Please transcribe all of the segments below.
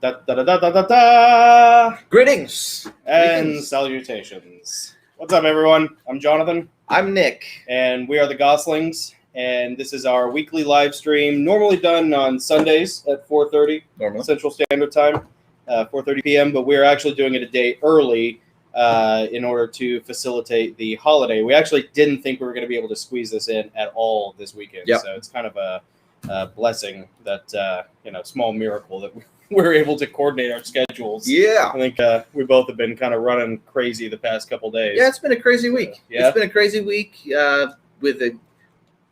Da, da, da, da, da, da, da. Greetings And salutations. What's up, everyone? I'm Jonathan. I'm Nick. And we are the Gosslings. And this is our weekly live stream, normally done on Sundays at 4:30 Central Standard Time, 4:30 p.m. But we're actually doing it a day early in order to facilitate the holiday. We actually didn't think we were going to be able to squeeze this in at all this weekend. Yep. So it's kind of a blessing that, small miracle that we're able to coordinate our schedules. Yeah. I think we both have been kind of running crazy the past couple days. Yeah, it's been a crazy week. It's been a crazy week with the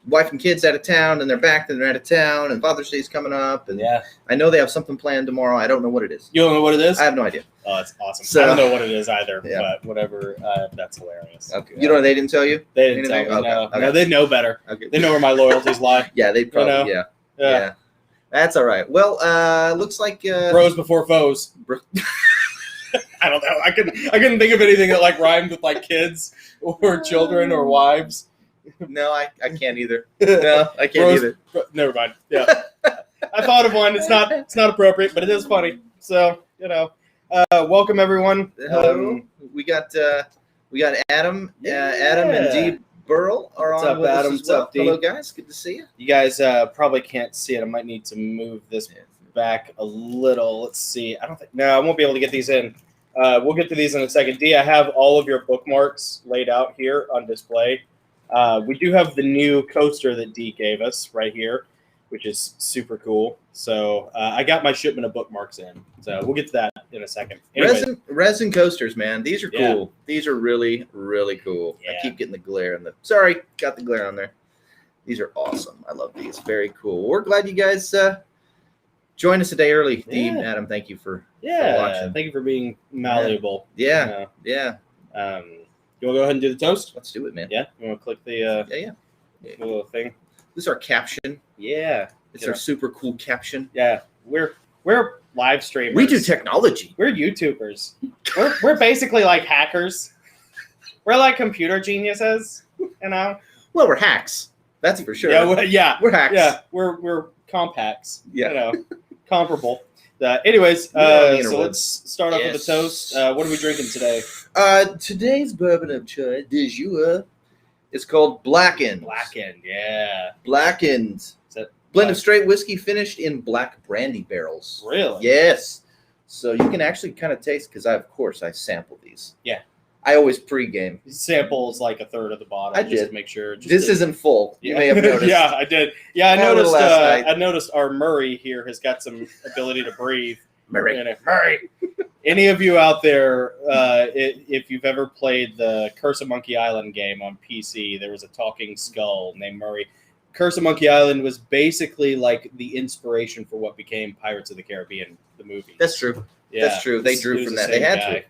wife and kids out of town, and they're back, and they're out of town, and Father's Day's coming up, and I know they have something planned tomorrow. I don't know what it is. You don't know what it is? I have no idea. Oh, that's awesome. So, I don't know what it is either, but whatever. That's hilarious. Okay. You know, they didn't tell you? They didn't tell me. Okay. No, they know better. Okay. They know where my loyalties lie. Yeah, they probably, yeah. That's all right. Well, looks like bros before foes. I don't know. I couldn't think of anything that like rhymed with like kids or children or wives. No, I can't either. No, I can't either. Never mind. Yeah, I thought of one. It's not appropriate, but it is funny. So welcome everyone. Hello. We got Adam. Adam and Dee Burl are What's on up, with Adam? us as well. What's up, Dee? Hello, guys. Good to see you. You guys probably can't see it. I might need to move this back a little. Let's see. I won't be able to get these in. We'll get to these in a second. Dee, I have all of your bookmarks laid out here on display. We do have the new coaster that Dee gave us right here, which is super cool. So I got my shipment of bookmarks in. So we'll get to that in a second. Anyways. Resin coasters, man. These are cool. Yeah. These are really, really cool. Yeah. I keep getting the glare sorry, got the glare on there. These are awesome. I love these. Very cool. We're glad you guys joined us a day early. Dee, Adam, thank you for watching. Thank you for being malleable. Yeah. You want to go ahead and do the toast? Let's do it, man. Yeah. You want to click the little thing? This is our caption. Yeah. It's our super cool caption. Yeah. We're live streamers. We do technology. We're YouTubers. We're basically like hackers. We're like computer geniuses, Well, we're hacks. That's for sure. Yeah, we're hacks. Yeah, we're compacts. Yeah. Comparable. Anyways, so let's start off with a toast. What are we drinking today? Today's bourbon of choice du jour is called Blackened. Blackened, yeah. Blackened. Is that blend of straight whiskey finished in black brandy barrels. Really? Yes. So you can actually kind of taste, because I sample these. Yeah. I always pregame. Samples like a third of the bottle. Just to make sure. This isn't full. Yeah. You may have noticed. Yeah, I did. Yeah, I noticed our Murray here has got some ability to breathe. Murray. Any of you out there, if you've ever played the Curse of Monkey Island game on PC, there was a talking skull named Murray. Curse of Monkey Island was basically like the inspiration for what became Pirates of the Caribbean, the movie. That's true. Yeah, that's true. They drew from that. They had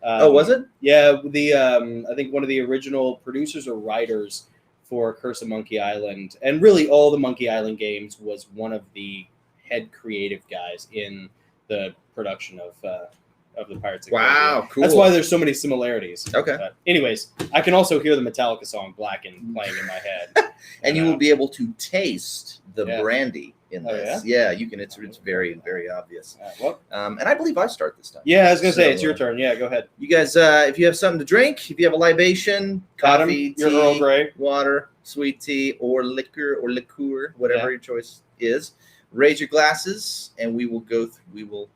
to. Was it? Yeah, I think one of the original producers or writers for Curse of Monkey Island, and really all the Monkey Island games, was one of the head creative guys in the production of the Pirates of the Caribbean. Wow, cool. That's why there's so many similarities. Okay. But anyways, I can also hear the Metallica song Blackened playing in my head. And you will be able to taste the brandy in this. Yeah, you can. It's very, very obvious. And I believe I start this time. Yeah, I was going to say, it's your turn. Yeah, go ahead. You guys, if you have something to drink, if you have a libation, coffee, your tea, Earl Grey, water, sweet tea, or liquor, whatever your choice is, raise your glasses, and we will go through, we'll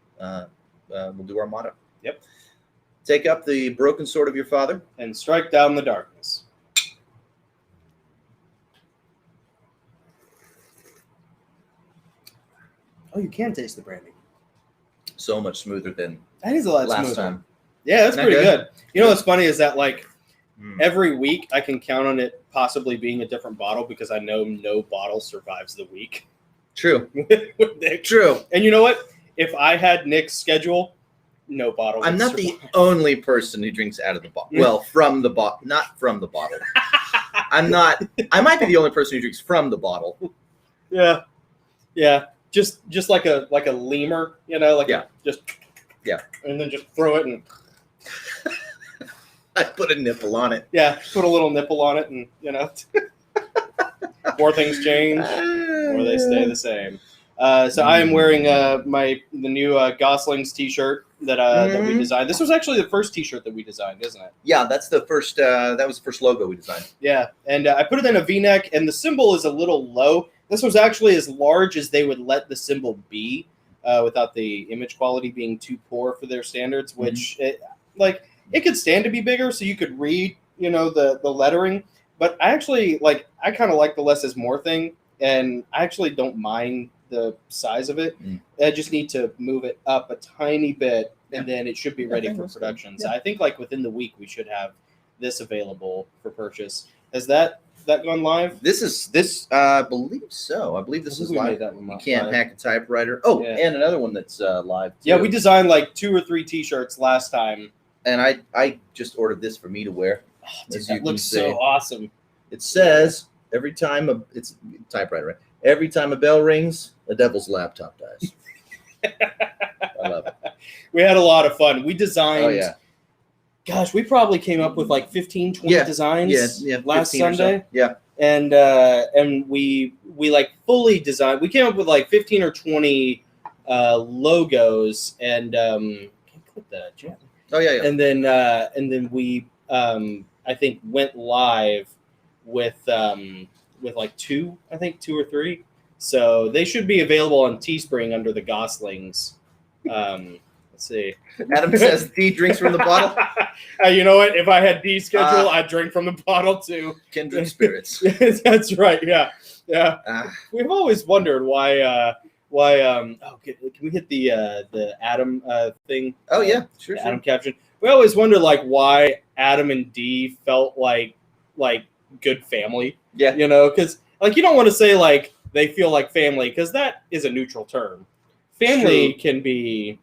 do our motto. Yep. Take up the broken sword of your father and strike down the darkness. Oh, you can taste the brandy. So much smoother than that is a lot last smoother. Time. Yeah, that's pretty good. You know what's funny is that every week I can count on it possibly being a different bottle because I know no bottle survives the week. True. with Nick. True. And you know what? If I had Nick's schedule, no bottle. I'm not the only person who drinks out of the bottle. Well, from the bottle, not from the bottle. I'm not. I might be the only person who drinks from the bottle. Yeah. Yeah. Just like a lemur, and then just throw it and I put a nipple on it. Yeah, put a little nipple on it, and more things change, or they stay the same. So I am wearing the new Gosslings T-shirt that we designed. This was actually the first T-shirt that we designed, isn't it? Yeah, that's the first. That was the first logo we designed. Yeah, and I put it in a V-neck, and the symbol is a little low. This was actually as large as they would let the symbol be, without the image quality being too poor for their standards. Which it could stand to be bigger, so you could read, the lettering. But I actually I kind of like the less is more thing, and I actually don't mind the size of it. I just need to move it up a tiny bit, and then it should be ready for production. So I think within the week we should have this available for purchase. Has that gone live? This I believe so. I believe this is live. You can't hack a typewriter. Oh, yeah. And another one that's live too. Yeah, we designed 2 or 3 T-shirts last time, and I just ordered this for me to wear. That looks so awesome. It says every time it's typewriter, right? Every time a bell rings, the devil's laptop dies. I love it. We had a lot of fun. We designed. Oh yeah. Gosh, we probably came up with like 15, 20 designs last Sunday. So. Yeah. And we like fully designed. We came up with like 15 or 20 logos and can't click that, Jen. Oh yeah. And then we I think went live with like two or three. So they should be available on Teespring under the Gosslings. Let's see. Adam says D drinks from the bottle. You know what? If I had D schedule, I'd drink from the bottle too. Kindred spirits. That's right. Yeah. We've always wondered why. Can we hit the Adam thing? Oh yeah, sure. Adam caption. We always wonder like why Adam and D felt like good family. Yeah. You know, because like you don't want to say like they feel like family because that is a neutral term. Family can be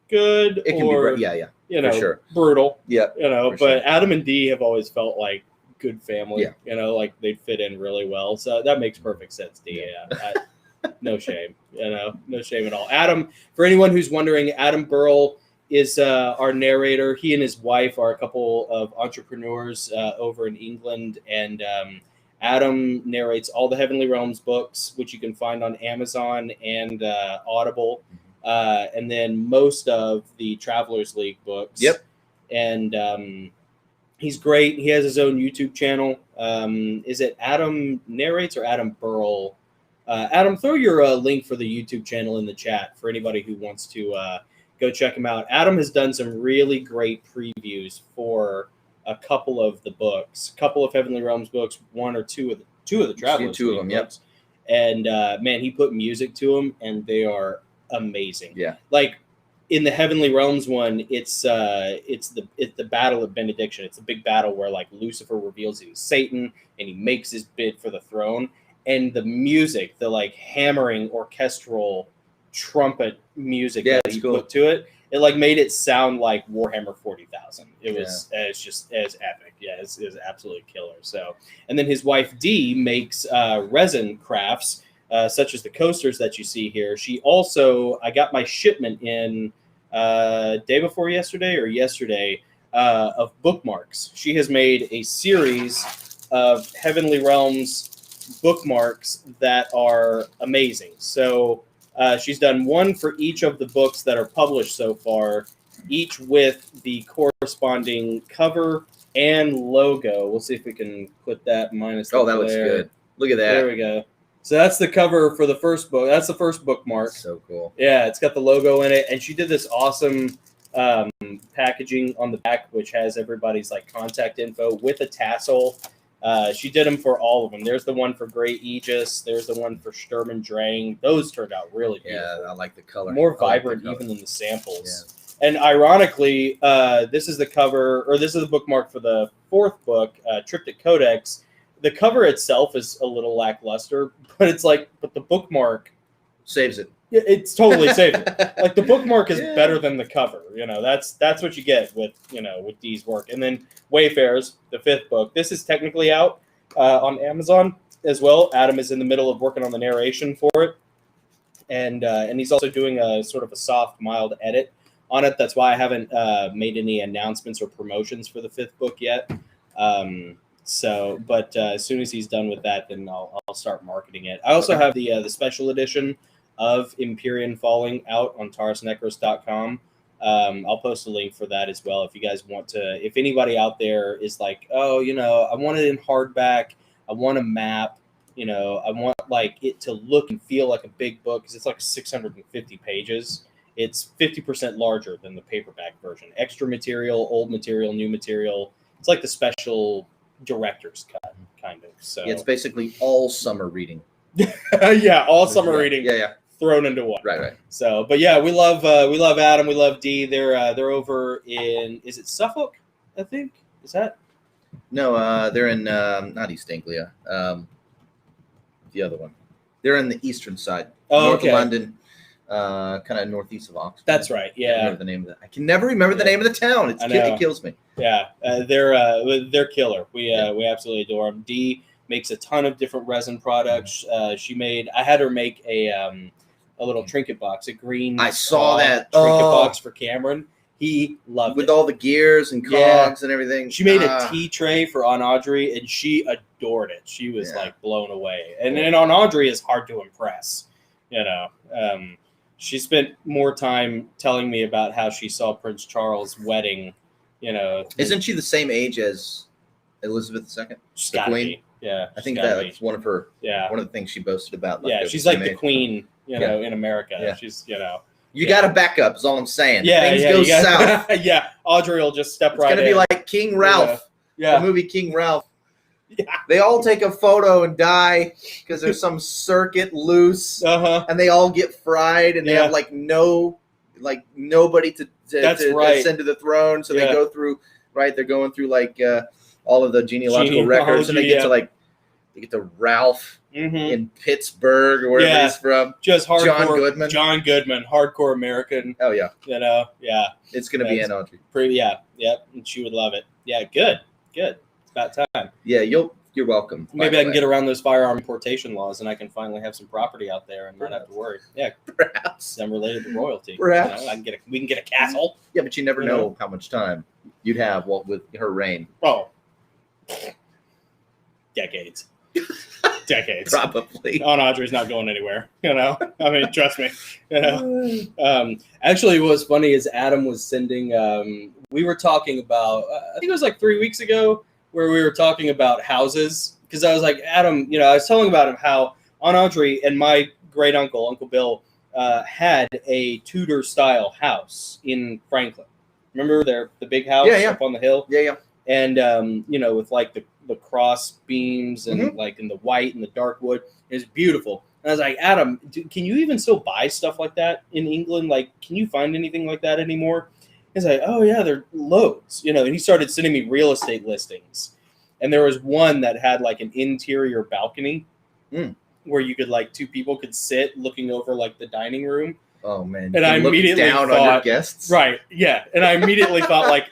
good it can or be yeah. You know, sure. brutal. Yeah. You know, but sure. Adam and Dee have always felt like good family. Yeah. You know, like they'd fit in really well. So that makes perfect sense, Dee. Yeah. No shame. You know, no shame at all. Adam, for anyone who's wondering, Adam Burrell is our narrator. He and his wife are a couple of entrepreneurs over in England, and Adam narrates all the Heavenly Realms books, which you can find on Amazon and Audible. And then most of the Travelers League books. Yep. And he's great. He has his own YouTube channel. Is it Adam Narrates or Adam Burrell? Adam, throw your link for the YouTube channel in the chat for anybody who wants to go check him out. Adam has done some really great previews for a couple of the books, a couple of Heavenly Realms books, one or two of the Travelers Two of them, books. Yep. And man, he put music to them, and they are amazing. Yeah. Like in the Heavenly Realms one, it's the Battle of Benediction. It's a big battle where like Lucifer reveals he was Satan and he makes his bid for the throne. And the music, the like hammering orchestral trumpet music that he put to it, it like made it sound like Warhammer 40,000. It was it's just as epic. Yeah, it's absolutely killer. So, and then his wife Dee makes resin crafts. Such as the coasters that you see here. She also, I got my shipment in day before yesterday of bookmarks. She has made a series of Heavenly Realms bookmarks that are amazing. So she's done one for each of the books that are published so far, each with the corresponding cover and logo. We'll see if we can put that minus the that looks good. Look at that. There we go. So that's the cover for the first book. That's the first bookmark. So cool. Yeah, it's got the logo in it. And she did this awesome packaging on the back, which has everybody's like contact info with a tassel. She did them for all of them. There's the one for Grey Aegis. There's the one for Sturm and Drang. Those turned out really beautiful. Yeah, I like the color. More vibrant even than the samples. Yeah. And ironically, this is the cover, or this is the bookmark for the fourth book, Triptych Codex. The cover itself is a little lackluster, but the bookmark saves it. It's totally saved it. Like the bookmark is better than the cover. You know, that's what you get with Dee's work. And then Wayfarers, the fifth book. This is technically out on Amazon as well. Adam is in the middle of working on the narration for it, and he's also doing a sort of a soft, mild edit on it. That's why I haven't made any announcements or promotions for the fifth book yet. But as soon as he's done with that, then I'll start marketing it. I also have the special edition of Empyrean Falling out on TaurusNecros.com. I'll post a link for that as well if you guys want to. If anybody out there is like, oh, I want it in hardback, I want a map, I want like it to look and feel like a big book because it's like 650 pages. It's 50% larger than the paperback version. Extra material, old material, new material. It's like the special director's cut, kind of. So it's basically all summer reading. All summer reading. Yeah. Thrown into one. Right. So, but yeah, we love Adam, we love Dee. They're over in, is it Suffolk? I think is that. No, they're in not East Anglia. The other one. They're in the eastern side, north of London, kind of northeast of Oxford. That's right. Yeah. I remember the name of that. I can never remember the name of the town. It kills me. Yeah, they're killer. We absolutely adore them. Dee makes a ton of different resin products. I had her make a little trinket box, a green. I saw that trinket box for Cameron. He loved with it. all the gears and cogs and everything. She made a tea tray for Aunt Audrey, and she adored it. She was like blown away. And then Aunt Audrey is hard to impress. She spent more time telling me about how she saw Prince Charles' wedding. Isn't she the same age as Elizabeth II? She's the Queen. Be. Yeah, I think that's one of her. Yeah, one of the things she boasted about. Like she's like the Queen. In America. Yeah. She's You got to back up, is all I'm saying. Yeah, Things go south. Yeah, Audrey will just step right in. It's going to be like King Ralph, the movie King Ralph. Yeah. They all take a photo and die because there's some circuit loose, and they all get fried, and they have nobody to send to the throne, so they go through. They're going through all of the genealogical records, and they get to Ralph. In Pittsburgh or wherever he's from. Just hardcore. John Goodman, hardcore American. Oh, yeah. Yeah. It's going to be Aunt Audrey. Yep. And she would love it. Yeah, good. It's about time. Yeah, you're welcome. Maybe I can get around those firearm importation laws and I can finally have some property out there and not have to worry. Yeah. Perhaps. I'm related to royalty. Perhaps. We can get a castle. Yeah, but you never know how much time you'd have with her reign. Oh. Decades. Probably. Aunt Audrey's not going anywhere. I mean, trust me. Actually, what was funny is Adam was sending. We were talking about. I think it was like 3 weeks ago, where we were talking about houses because I was like, Adam. I was telling about him how Aunt Audrey and my great uncle, Uncle Bill, had a Tudor style house in Franklin. Remember the big house up on the hill? Yeah. And with like the cross beams and like in the white and the dark wood, it's beautiful. And I was like, Adam, can you even still buy stuff like that in England? Like, can you find anything like that anymore? He's like, oh yeah, there are loads. And he started sending me real estate listings, and there was one that had like an interior balcony where you could two people could sit looking over like the dining room. Oh man! And I immediately down on your guests, right? Yeah, and I immediately thought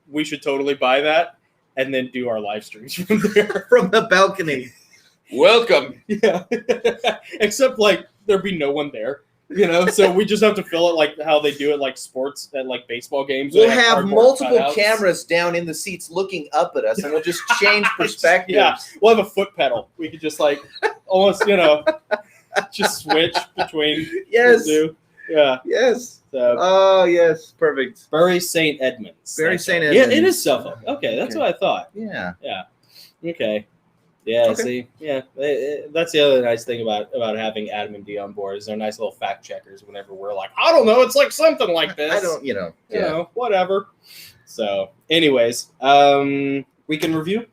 we should totally buy that and then do our live streams from there. From the balcony. Welcome. Yeah. Except there'd be no one there. So we just have to fill it like how they do it like sports at baseball games. We'll have multiple cameras down in the seats looking up at us, and we'll just change perspectives. Yeah. We'll have a foot pedal. We could just almost, just switch between the two. Yeah. Yes. So, oh, yes. Perfect. Bury St. Edmunds. Bury St. Edmunds. Yeah, it is Suffolk. Okay, that's what I thought. Yeah. Yeah. Okay. Yeah, okay. See? Yeah. That's the other nice thing about having Adam and Dee on board is they're nice little fact checkers whenever we're like, I don't know, it's like something like this. I don't, you know, whatever. So, anyways, we can review?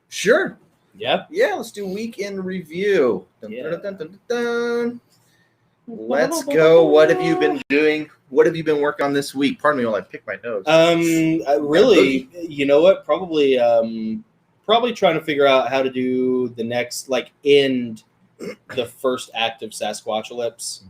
Sure. Yeah. Yeah, let's do weekend review. Let's go. What have you been doing? What have you been working on this week? Pardon me while I pick my nose. Really, you know what? Probably trying to figure out how to do the next, end the first act of Sasquatchalypse.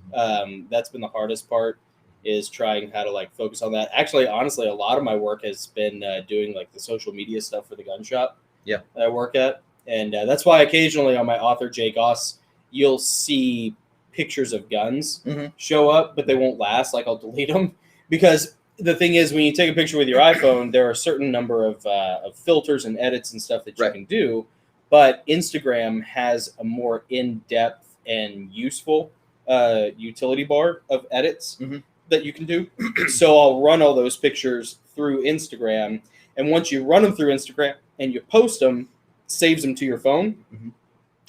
That's been the hardest part, is trying how to focus on that. Actually, honestly, a lot of my work has been doing the social media stuff for the gun shop. Yeah, that I work at, and that's why occasionally on my author Jay Goss, you'll see pictures of guns show up, but they won't last. I'll delete them, because the thing is, when you take a picture with your iPhone, there are a certain number of filters and edits and stuff that you can do, but Instagram has a more in-depth and useful utility bar of edits that you can do. So I'll run all those pictures through Instagram, and once you run them through Instagram and you post them, it saves them to your phone.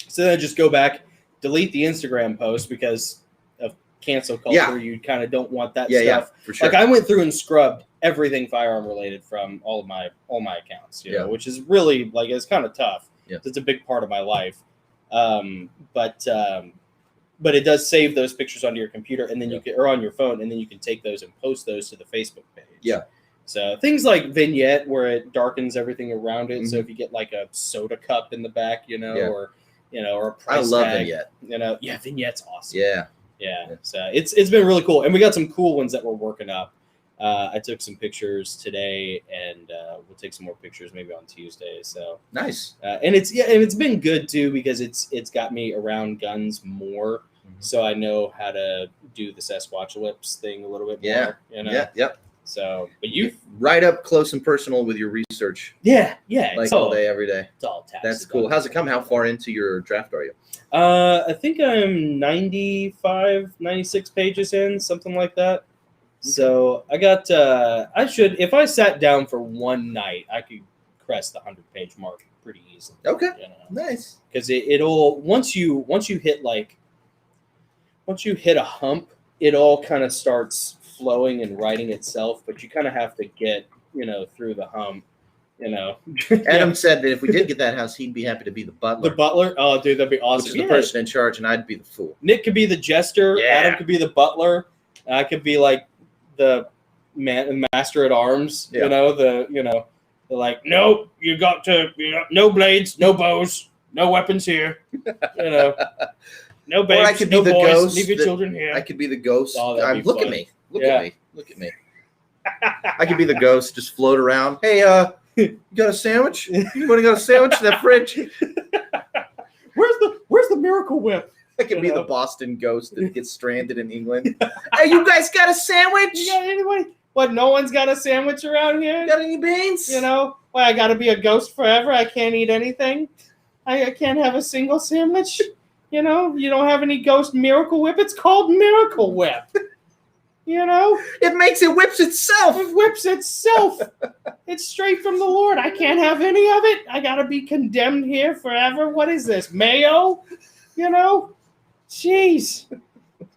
So then just go back, delete the Instagram post because of cancel culture. You kind of don't want that stuff. Yeah, for sure. I went through and scrubbed everything firearm related from all my accounts, you know, which is really it's kind of tough. Yeah. It's a big part of my life. But it does save those pictures onto your computer, and then you can, or on your phone, and then you can take those and post those to the Facebook page. Yeah. So things like Vignette, where it darkens everything around it. So if you get a soda cup in the back, or a price tag, Vignette. Vignette's awesome. Yeah. So it's been really cool, and we got some cool ones that we're working up. I took some pictures today, and we'll take some more pictures maybe on Tuesday. So nice. And it's been good too because it's got me around guns more, so I know how to do the Sasquatch lips thing a little bit more. Yep. So, but you right up close and personal with your research. Yeah. Like all day, every day. It's all taxed. That's cool. How's it come? How far into your draft are you? I think I'm 95, 96 pages in, something like that. Okay. So I got. I should, if I sat down for one night, I could crest the 100-page mark pretty easily. Okay. Nice. Because it'll once you hit a hump, it all kind of starts flowing and writing itself, but you kind of have to get through the hump. Adam said that if we did get that house, he'd be happy to be the butler. The butler? Oh, dude, that'd be awesome. Which is the person in charge, and I'd be the fool. Nick could be the jester. Yeah. Adam could be the butler. I could be like the master at arms. Yeah. They're like, nope, you got to, no blades, no bows, no weapons here. No babes, or I could be the boys, ghost. Leave your children here. I could be the ghost. Oh, look at me. Look at me. I could be the ghost, just float around. Hey, you got a sandwich? Anybody got a sandwich in that fridge? Where's the Miracle Whip? I could be the Boston ghost that gets stranded in England. Hey, you guys got a sandwich? You got anybody? What? No one's got a sandwich around here? Got any beans? I got to be a ghost forever. I can't eat anything. I can't have a single sandwich. You don't have any ghost Miracle Whip. It's called Miracle Whip. It whips itself. It whips itself. It's straight from the Lord. I can't have any of it. I gotta be condemned here forever. What is this? Mayo? Jeez.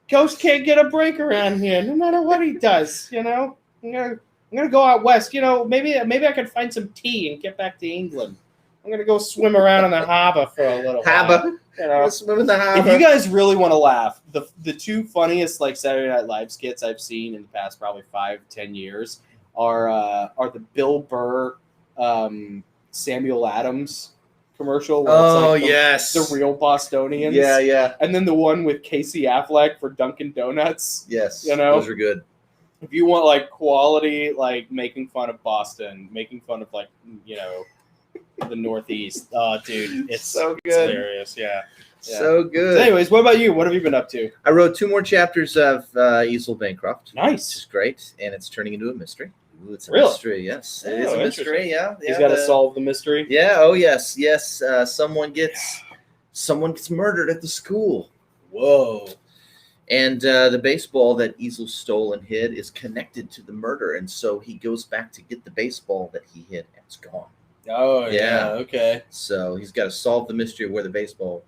Ghost can't get a break around here, no matter what he does. I'm gonna go out west. Maybe I could find some tea and get back to England. I'm gonna go swim around in the harbor for a little while. Swim in the harbor. If you guys really want to laugh, the two funniest Saturday Night Live skits I've seen in the past probably 5-10 years are the Bill Burr, Samuel Adams commercial. Where yes, the real Bostonians. Yeah. And then the one with Casey Affleck for Dunkin' Donuts. Yes, those are good. If you want quality, making fun of Boston, making fun of the Northeast. Oh, dude, it's so good. It's hilarious. Yeah. So good. So anyways, what about you? What have you been up to? I wrote 2 more chapters of Easel Bancroft. Nice. Which is great, and it's turning into a mystery. Ooh, it's a really? Mystery, yes. It is a mystery, yeah. He's got to solve the mystery? Yeah, oh yes. Someone gets murdered at the school. Whoa. And the baseball that Easel stole and hid is connected to the murder, and so he goes back to get the baseball that he hid, and it's gone. Oh, yeah. Okay. So he's got to solve the mystery of where the baseball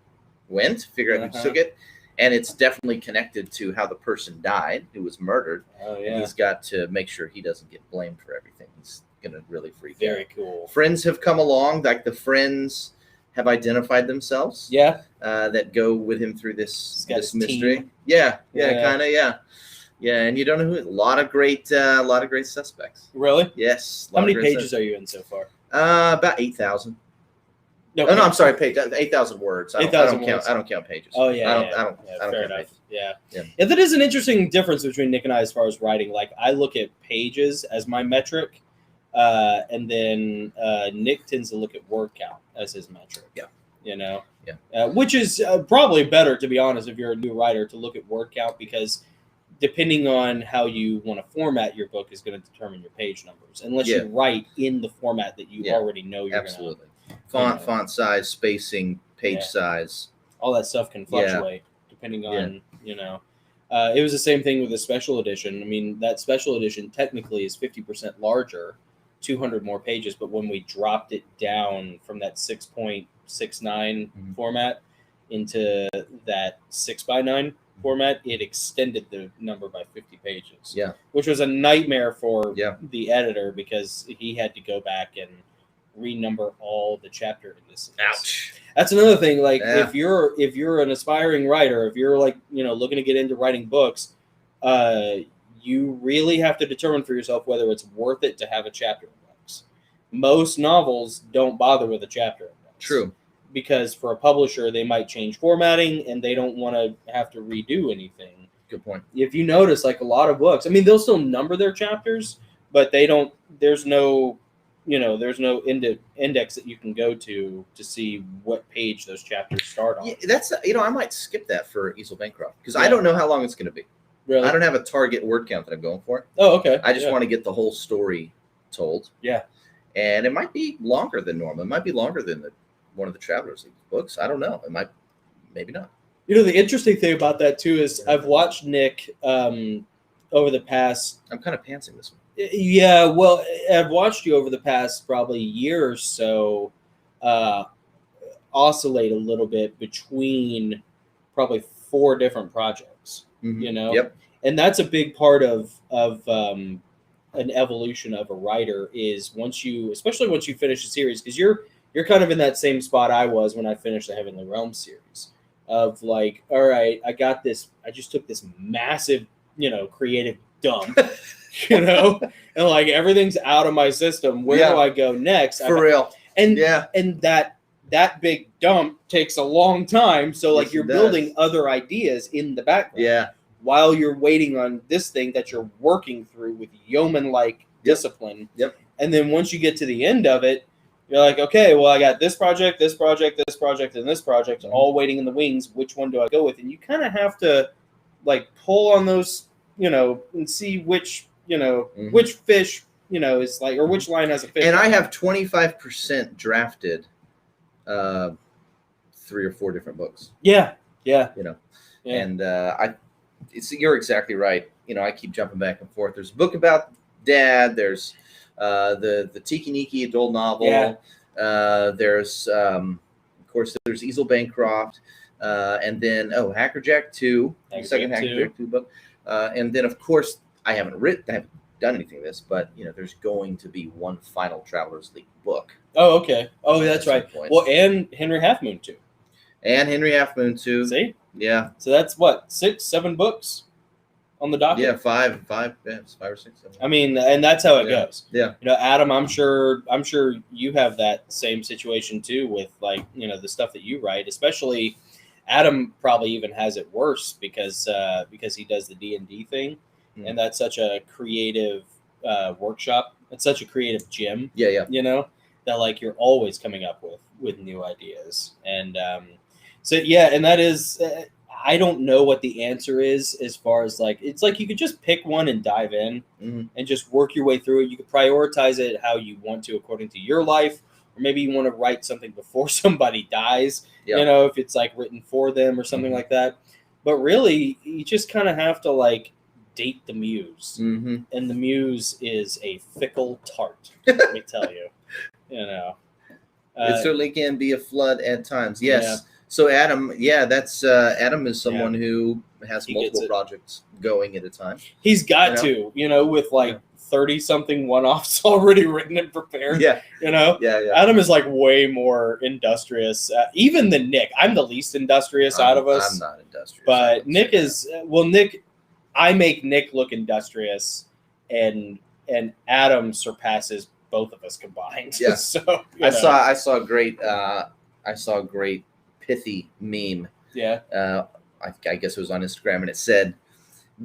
went, figure out who took it, and it's definitely connected to how the person died who was murdered. Oh, yeah. And he's got to make sure he doesn't get blamed for everything. He's going to really freak out. Very cool. Friends have come along, the friends have identified themselves. Yeah. That go with him through this mystery. Team. Yeah, kind of, yeah. Yeah, and you don't know who. A lot of great suspects. Really? Yes. How many pages are you in so far? About 8,000. No, I'm sorry, 8,000 words. I don't count pages. Oh yeah, I don't fair count pages. Yeah. That is an interesting difference between Nick and I as far as writing. I look at pages as my metric, and then Nick tends to look at word count as his metric. Yeah. Yeah. Which is probably better, to be honest, if you're a new writer, to look at word count, because depending on how you want to format your book is going to determine your page numbers, unless you write in the format that you already know you're going to. Font size, spacing, page size. All that stuff can fluctuate depending on, it was the same thing with the special edition. I mean, that special edition technically is 50% larger, 200 more pages, but when we dropped it down from that 6.69 format into that 6x9 format, it extended the number by 50 pages. Yeah. Which was a nightmare for the editor, because he had to go back and renumber all the chapter indices. Ouch. That's another thing. If you're an aspiring writer, if you're looking to get into writing books, you really have to determine for yourself whether it's worth it to have a chapter index. Most novels don't bother with a chapter index. True. Because for a publisher, they might change formatting and they don't want to have to redo anything. Good point. If you notice, like a lot of books, I mean, they'll still number their chapters, but they don't. There's no, there's no index that you can go to see what page those chapters start on. Yeah, that's I might skip that for Easel Bancroft because I don't know how long it's going to be. Really? I don't have a target word count that I'm going for. Oh, okay. I just want to get the whole story told. Yeah. And it might be longer than normal. It might be longer than one of the Travelers League books. I don't know. It might, maybe not. The interesting thing about that too is I've watched Nick over the past. I'm kind of pantsing this one. Yeah, well, I've watched you over the past probably year or so oscillate a little bit between probably 4 different projects. Mm-hmm. Yep. And that's a big part of an evolution of a writer is especially once you finish a series, because you're kind of in that same spot I was when I finished the Heavenly Realms series of like, all right, I got this. I just took this massive, creative dump, and like everything's out of my system. Where do I go next? For real. And that big dump takes a long time. So like you're building other ideas in the background. Yeah. While you're waiting on this thing that you're working through with yeoman-like discipline. Yep. And then once you get to the end of it, you're like, okay, well, I got this project, and this project, all waiting in the wings. Which one do I go with? And you kind of have to, like, pull on those, and see which, which fish, is like, or which line has a fish. And I have 25% drafted 3 or 4 different books. Yeah. And you're exactly right. I keep jumping back and forth. There's a book about Dad. There's the Tiki Niki adult novel. Yeah. There's of course there's Easel Bancroft, and then Hackerjack 2, the second Hackerjack 2 book, and then of course I haven't done anything of this, but there's going to be one final Travelers League book. Oh, okay. Oh, that's right. Well, and Henry Half Moon 2. And Henry Half Moon 2. See? Yeah. So that's what, 6, 7 books on the docket? Yeah, 5. Yeah, it's 5 or 6. 7. I mean, and that's how it goes. Yeah. Adam, I'm sure you have that same situation too with like, the stuff that you write, especially Adam probably even has it worse because he does the D&D thing. Mm-hmm. And that's such a creative workshop. It's such a creative gym. Yeah. That like you're always coming up with new ideas. And and that is I don't know what the answer is as far as like it's like you could just pick one and dive in and just work your way through it. You could prioritize it how you want to according to your life, or maybe you want to write something before somebody dies. Yep. If it's like written for them or something like that. But really, you just kind of have to like date the muse, and the muse is a fickle tart. Let me tell you, it certainly can be a flood at times. Yes. Yeah. So Adam, that's Adam is someone who has multiple projects going at a time. He's got to, with like 30-something one-offs already written and prepared. Yeah. Adam is like way more industrious, even than Nick. I'm the least industrious out of us. I'm not industrious. But Nick is, Nick, I make Nick look industrious, and Adam surpasses both of us combined. Yeah. So I saw a great pithy meme. Yeah. I guess it was on Instagram, and it said,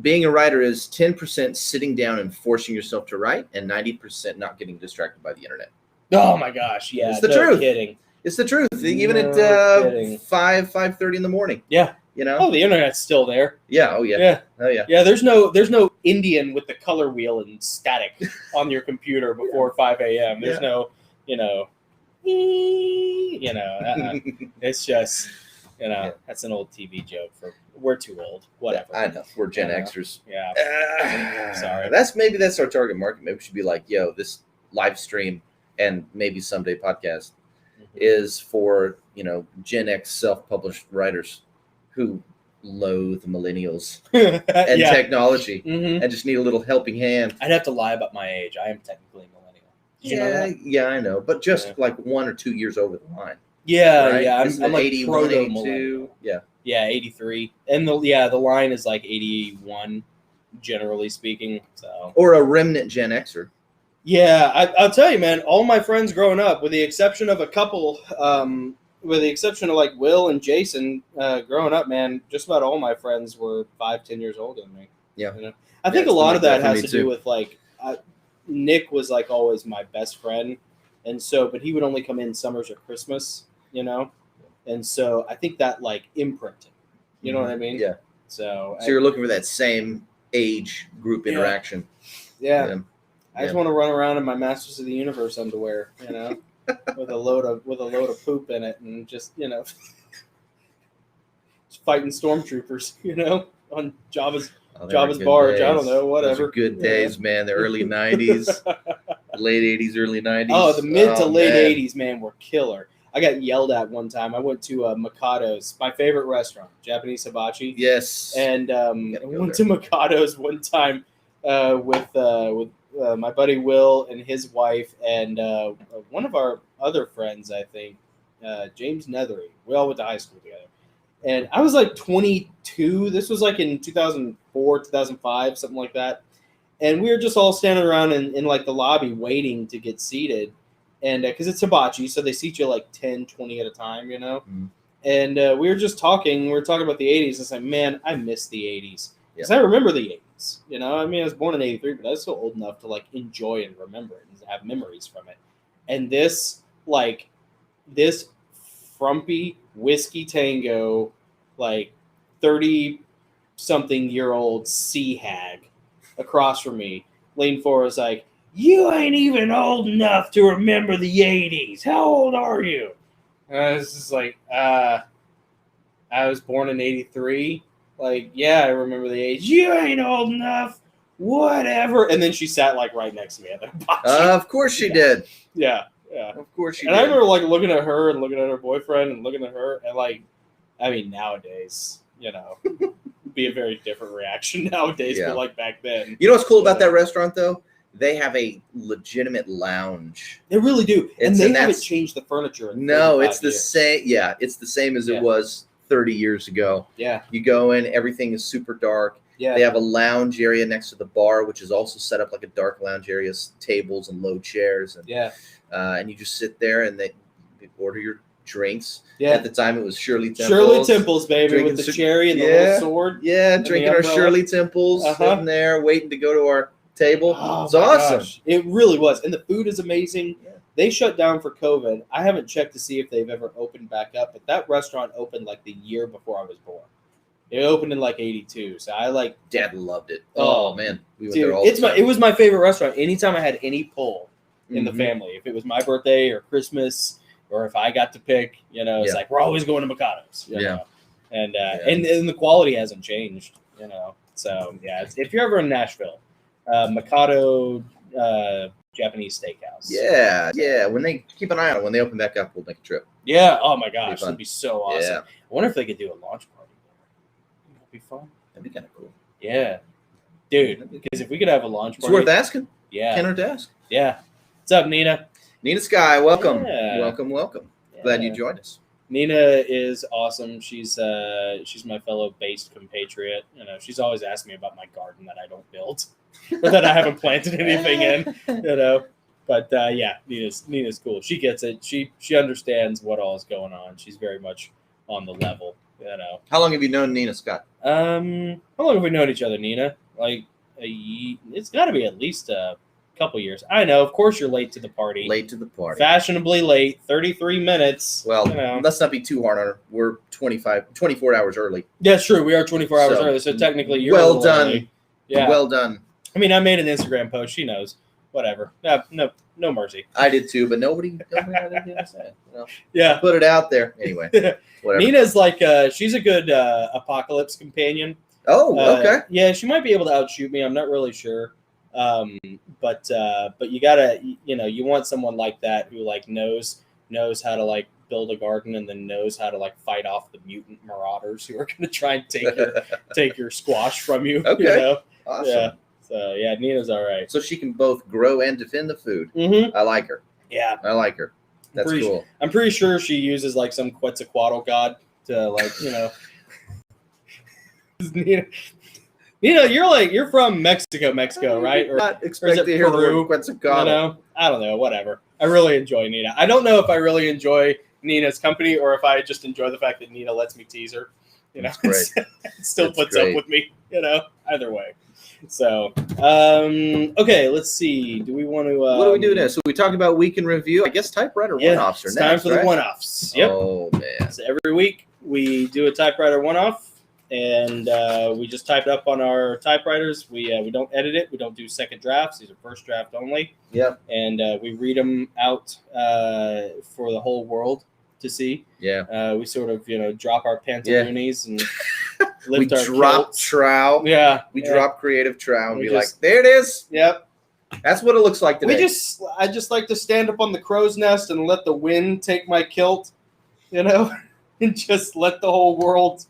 being a writer is 10% sitting down and forcing yourself to write, and 90% not getting distracted by the internet. Oh my gosh, yeah. It's the truth. Kidding. It's the truth. Even at 5:30 in the morning. Yeah. Oh, the internet's still there. Yeah. Oh yeah. Yeah. Oh yeah. Yeah. There's no Indian with the color wheel and static on your computer before 5 a.m. There's no, it's just, that's an old TV joke we're too old. Whatever. I know. We're Gen Xers. Yeah. Sorry. That's our target market. Maybe we should be like, this live stream and maybe someday podcast is for, Gen X self-published writers who loathe millennials and technology and just need a little helping hand. I'd have to lie about my age. I am technically a millennial. Did you know that? Yeah, I know. But just like 1 or 2 years over the line. Yeah, right? yeah. I'm like 81, 82. Yeah. Yeah, 83. And the line is like 81, generally speaking. So. Or a remnant Gen Xer. Yeah, I'll tell you, man, all my friends growing up, with the exception of a couple with the exception of like Will and Jason, growing up, man, just about all my friends were 5-10 years older than me. Yeah. You know? I think a lot of that has to do with like Nick was like always my best friend, and so but he would only come in summers or Christmas, and so I think that like imprinted. You know what I mean? Yeah. So you're looking for that same age group interaction. Yeah. I just want to run around in my Masters of the Universe underwear, with a load of poop in it, and just just fighting stormtroopers, on Jabba's barge. Days. I don't know, whatever. Those are good days, man. The early '90s, late '80s, early '90s. Oh, the mid to late '80s, man, were killer. I got yelled at one time. I went to Mikado's, my favorite restaurant, Japanese hibachi. Yes. And I went to Mikado's one time with my buddy Will and his wife and one of our other friends, I think, James Nethery. We all went to high school together. And I was like 22. This was like in 2004, 2005, something like that. And we were just all standing around in like the lobby waiting to get seated. And because it's hibachi, so they seat you like 10, 20 at a time, Mm. And we were just talking. We were talking about the 80s. It's like, man, I miss the 80s. Because I remember the 80s. I mean, I was born in 83, but I was still old enough to like enjoy and remember it and have memories from it. And this frumpy whiskey tango, like 30-something-year-old sea hag across from me leaned forward, was like, "You ain't even old enough to remember the 80s. How old are you?" And I was just like, I was born in 83. Like, yeah, I remember the age. You ain't old enough. Whatever. And then she sat like right next to me at the hibachi. Of course she did. Yeah. Of course she did. And I remember like looking at her and looking at her boyfriend and looking at her and like, I mean, nowadays, be a very different reaction nowadays, but like back then. You know what's cool about that restaurant though? They have a legitimate lounge. They really do. And they haven't changed the furniture. No, it's the same. Yeah, it's the same as it was 30 years ago. Yeah. You go in, everything is super dark. Yeah. They have a lounge area next to the bar, which is also set up like a dark lounge area, tables and low chairs. And, and you just sit there and they order your drinks. Yeah. At the time, it was Shirley Temples. Shirley Temples, baby, with the cherry and the little sword. Yeah, drinking our Shirley Temples, sitting there, waiting to go to our table. Oh, it's awesome. Gosh. It really was. And the food is amazing. Yeah. They shut down for COVID. I haven't checked to see if they've ever opened back up, but that restaurant opened like the year before I was born. It opened in like 82. So I like Dad loved it. Oh man. We went there all the time. It was my favorite restaurant. Anytime I had any pull in the family, if it was my birthday or Christmas, or if I got to pick, it's like we're always going to Mikado's. You know? And the quality hasn't changed, So if you're ever in Nashville, Mikado Japanese Steakhouse. Yeah. When they keep an eye on it, when they open back up, we'll make a trip. Yeah. Oh my gosh, that'd be so awesome. Yeah. I wonder if they could do a launch party there. That'd be fun. That'd be kind of cool. Yeah, dude. Because if we could have a launch party, it's worth asking. Yeah. Can't hurt to ask. Yeah. What's up, Nina? Nina Sky, welcome. Yeah. Welcome. Yeah. Glad you joined us. Nina is awesome. She's my fellow based compatriot. She's always asking me about my garden that I don't build or that I haven't planted anything in. But Nina's cool. She gets it. She understands what all is going on. She's very much on the level. How long have you known Nina Scott? How long have we known each other, Nina? Like it's got to be at least a couple years. I know. Of course, you're late to the party. Fashionably late. 33 minutes. Well, let's not be too hard on her. We're 24 hours early. Yeah, true. We are 24 hours early. So technically, you're well done. Early. Yeah. Well done. I mean, I made an Instagram post. She knows. Whatever. No mercy. I did too, but nobody had anything to say. Yeah. Put it out there. Anyway. Whatever. Nina's like, she's a good apocalypse companion. Oh, okay. Yeah, she might be able to outshoot me. I'm not really sure. But you gotta, you want someone like that who like knows how to like build a garden and then knows how to like fight off the mutant marauders who are going to try and take your squash from you. Okay. Awesome. Yeah. So yeah, Nina's all right. So she can both grow and defend the food. Mm-hmm. I like her. Yeah. I like her. That's cool. I'm pretty sure she uses like some Quetzalcoatl god to like, Nina, you're from Mexico, right? Or not expect to hear the word Quetzalcoatl. I don't know, whatever. I really enjoy Nina. I don't know if I really enjoy Nina's company or if I just enjoy the fact that Nina lets me tease her. That's great. It still That's puts great. up with me, either way. So, okay, let's see. Do we want to... what do we do now? So we talked about week in review. I guess typewriter one-offs are it's next, time for the one-offs. Yep. Oh, man. So every week we do a typewriter one-off, and we just type it up on our typewriters. We don't edit it. We don't do second drafts. These are first draft only. Yep. And we read them out for the whole world to see. Yeah. We sort of, drop our pantaloonies and lift we our drop kilts. trow. Yeah. We drop creative trow and We be just- like, there it is. Yep. That's what it looks like today. I just like to stand up on the crow's nest and let the wind take my kilt, and just let the whole world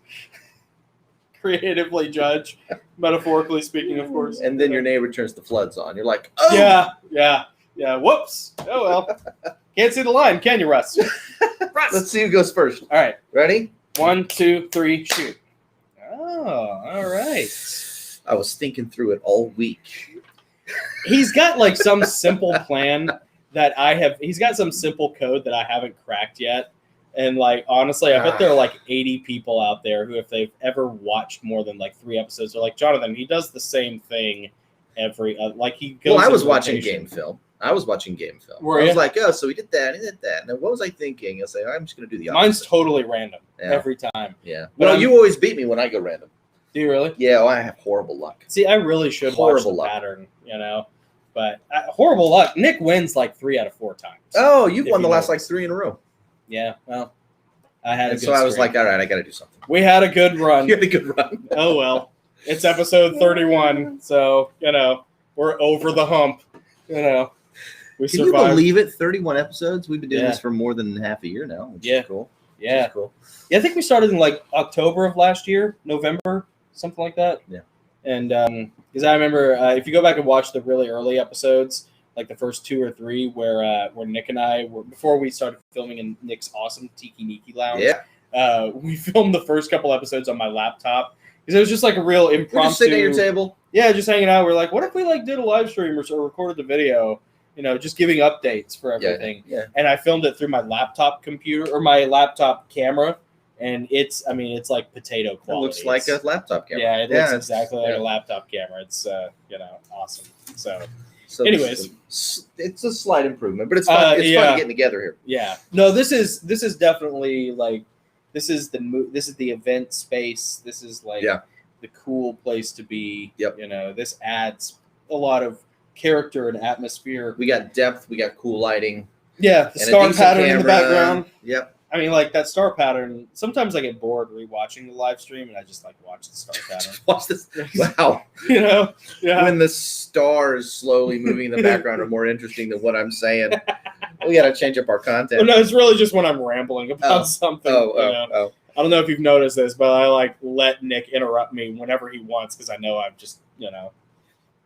creatively judge, metaphorically speaking, of course. And then your neighbor turns the floods on. You're like, oh. Yeah. Whoops. Oh, well. Can't see the line, can you, Russ? Let's see who goes first. All right. Ready? 1, 2, 3, shoot. Oh, all right. I was thinking through it all week. He's got like some simple plan he's got some simple code that I haven't cracked yet. And like, honestly, I bet there are like 80 people out there who, if they've ever watched more than like 3 episodes, are like, Jonathan, he does the same thing every, like he goes. Well, I was watching game film. I was like, oh, so he did that, and then what was I thinking? I say, I'm just going to do the opposite. Mine's totally random every time. Yeah. Well, you always beat me when I go random. Do you really? Yeah, well, I have horrible luck. See, I really should watch the pattern, but horrible luck. Nick wins like 3 out of 4 times. Oh, you've won the last like 3 in a row. Yeah, well, I had. So I was like, all right, I got to do something. We had a good run. You had a good run. Oh well, it's episode 31, so we're over the hump. We Can survived. you believe it? 31 episodes. We've been doing this for more than half a year now. Which is cool. Yeah, cool. Yeah, I think we started in like October of last year, November, something like that. Yeah. And because I remember, if you go back and watch the really early episodes, like the first 2 or 3, where Nick and I were, before we started filming in Nick's awesome Tiki Niki Lounge. Yeah. We filmed the first couple episodes on my laptop because it was just like a real impromptu. We're just sitting at your table. Yeah, just hanging out. We're like, what if we like did a live stream or recorded the video? Just giving updates for everything. Yeah. And I filmed it through my laptop computer or my laptop camera. And it's like potato quality. It looks like a laptop camera. Yeah, it looks exactly like a laptop camera. It's, awesome. So anyways. It's a slight improvement, but it's fun. It's fun getting together here. Yeah. No, this is definitely like, this is the event space. This is like the cool place to be. Yep. This adds a lot of character and atmosphere. We got depth. We got cool lighting. Yeah, the star pattern in the background. Yep. I mean, like that star pattern. Sometimes I get bored rewatching the live stream, and I just like watch the star pattern. Watch this. Wow. Yeah. When the stars slowly moving in the background are more interesting than what I'm saying. We got to change up our content. Well, no, it's really just when I'm rambling about something. Oh. I don't know if you've noticed this, but I like let Nick interrupt me whenever he wants because I know I'm just,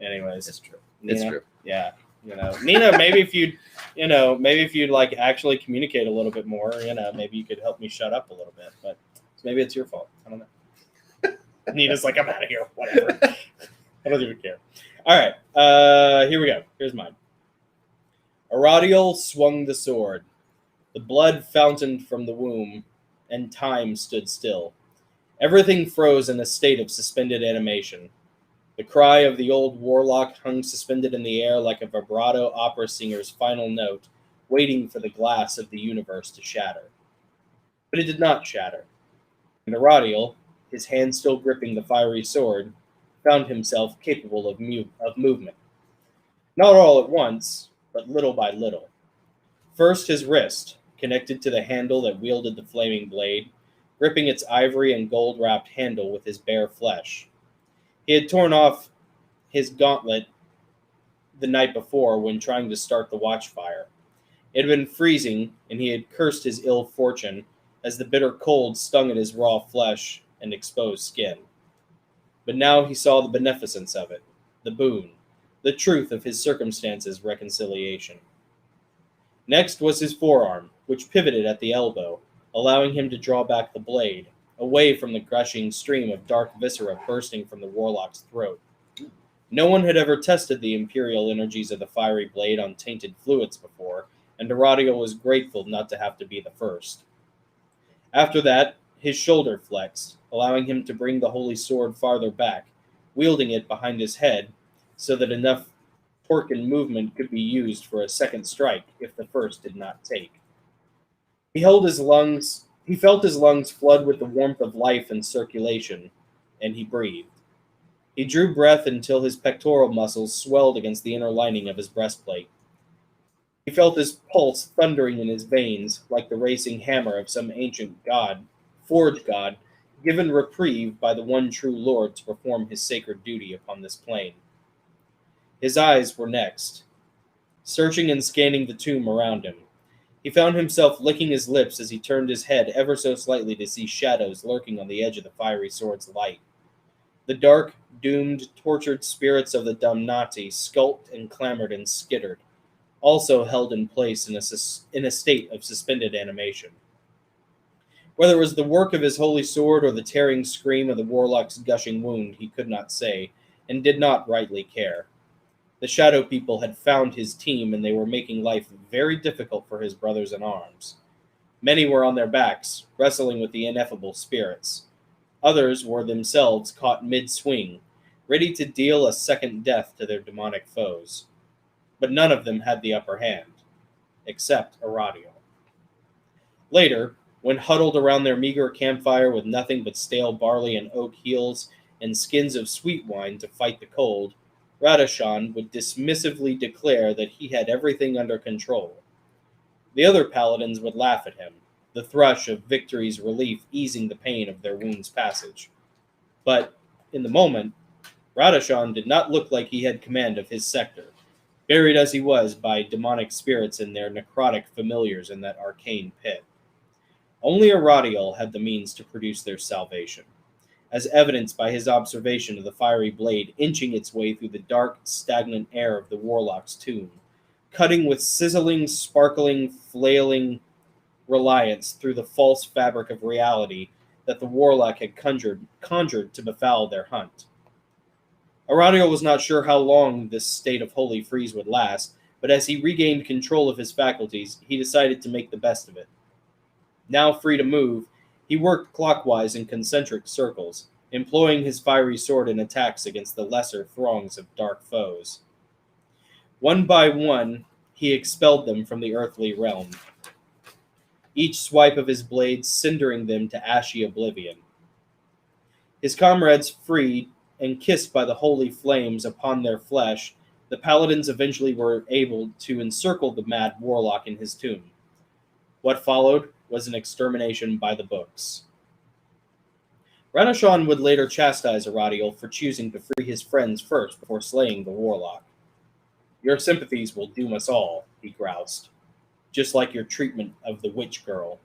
Anyways, it's true. Nina, it's true. Yeah, Nina. Maybe if you'd like actually communicate a little bit more, maybe you could help me shut up a little bit. But maybe it's your fault. I don't know. Nina's like, I'm out of here. Whatever. I don't even care. All right. Here we go. Here's mine. Aradiel swung the sword. The blood fountained from the womb, and time stood still. Everything froze in a state of suspended animation. The cry of the old warlock hung suspended in the air like a vibrato opera singer's final note, waiting for the glass of the universe to shatter. But it did not shatter. And Aradiel, his hand still gripping the fiery sword, found himself capable of movement. Not all at once, but little by little. First his wrist, connected to the handle that wielded the flaming blade, gripping its ivory and gold-wrapped handle with his bare flesh. He had torn off his gauntlet the night before when trying to start the watchfire. It had been freezing, and he had cursed his ill fortune as the bitter cold stung at his raw flesh and exposed skin. But now he saw the beneficence of it, the boon, the truth of his circumstances' reconciliation. Next was his forearm, which pivoted at the elbow, allowing him to draw back the blade, away from the gushing stream of dark viscera bursting from the warlock's throat. No one had ever tested the imperial energies of the fiery blade on tainted fluids before, and Aradiel was grateful not to have to be the first. After that, his shoulder flexed, allowing him to bring the holy sword farther back, wielding it behind his head so that enough torque and movement could be used for a second strike if the first did not take. He felt his lungs flood with the warmth of life and circulation, and he breathed. He drew breath until his pectoral muscles swelled against the inner lining of his breastplate. He felt his pulse thundering in his veins like the racing hammer of some ancient god, forge god, given reprieve by the one true Lord to perform his sacred duty upon this plane. His eyes were next, searching and scanning the tomb around him. He found himself licking his lips as he turned his head ever so slightly to see shadows lurking on the edge of the fiery sword's light. The dark, doomed, tortured spirits of the Damnati skulked and clamored and skittered, also held in place in a state of suspended animation. Whether it was the work of his holy sword or the tearing scream of the warlock's gushing wound, he could not say, and did not rightly care. The Shadow People had found his team, and they were making life very difficult for his brothers in arms. Many were on their backs, wrestling with the ineffable spirits. Others were themselves caught mid-swing, ready to deal a second death to their demonic foes. But none of them had the upper hand, except Aradiel. Later, when huddled around their meager campfire with nothing but stale barley and oak heels and skins of sweet wine to fight the cold, Radashan would dismissively declare that he had everything under control. The other paladins would laugh at him, the thrush of victory's relief easing the pain of their wound's passage. But, in the moment, Radashan did not look like he had command of his sector, buried as he was by demonic spirits and their necrotic familiars in that arcane pit. Only Aradiel had the means to produce their salvation, as evidenced by his observation of the fiery blade inching its way through the dark, stagnant air of the warlock's tomb, cutting with sizzling, sparkling, flailing reliance through the false fabric of reality that the warlock had conjured to befoul their hunt. Aradiel was not sure how long this state of holy freeze would last, but as he regained control of his faculties, he decided to make the best of it. Now free to move, he worked clockwise in concentric circles, employing his fiery sword in attacks against the lesser throngs of dark foes. One by one, he expelled them from the earthly realm, each swipe of his blade cindering them to ashy oblivion. His comrades freed and kissed by the holy flames upon their flesh, the paladins eventually were able to encircle the mad warlock in his tomb. What followed was an extermination by the books. Radashan would later chastise Aradiel for choosing to free his friends first before slaying the warlock. "Your sympathies will doom us all," he groused, "just like your treatment of the witch girl."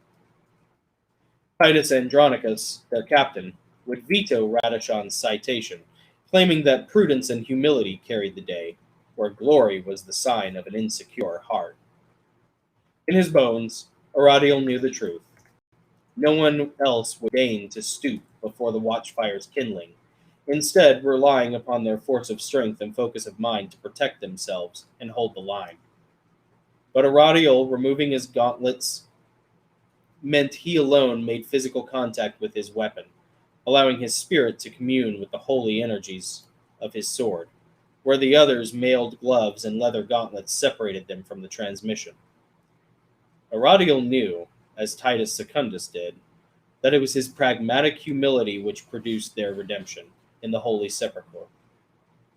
Titus Andronicus, their captain, would veto Radashan's citation, claiming that prudence and humility carried the day, where glory was the sign of an insecure heart. In his bones, Aradiel knew the truth. No one else would deign to stoop before the watchfire's kindling, instead relying upon their force of strength and focus of mind to protect themselves and hold the line. But Aradiel removing his gauntlets meant he alone made physical contact with his weapon, allowing his spirit to commune with the holy energies of his sword, where the others' mailed gloves and leather gauntlets separated them from the transmission. Aradiel knew, as Titus Secundus did, that it was his pragmatic humility which produced their redemption in the Holy Sepulchre.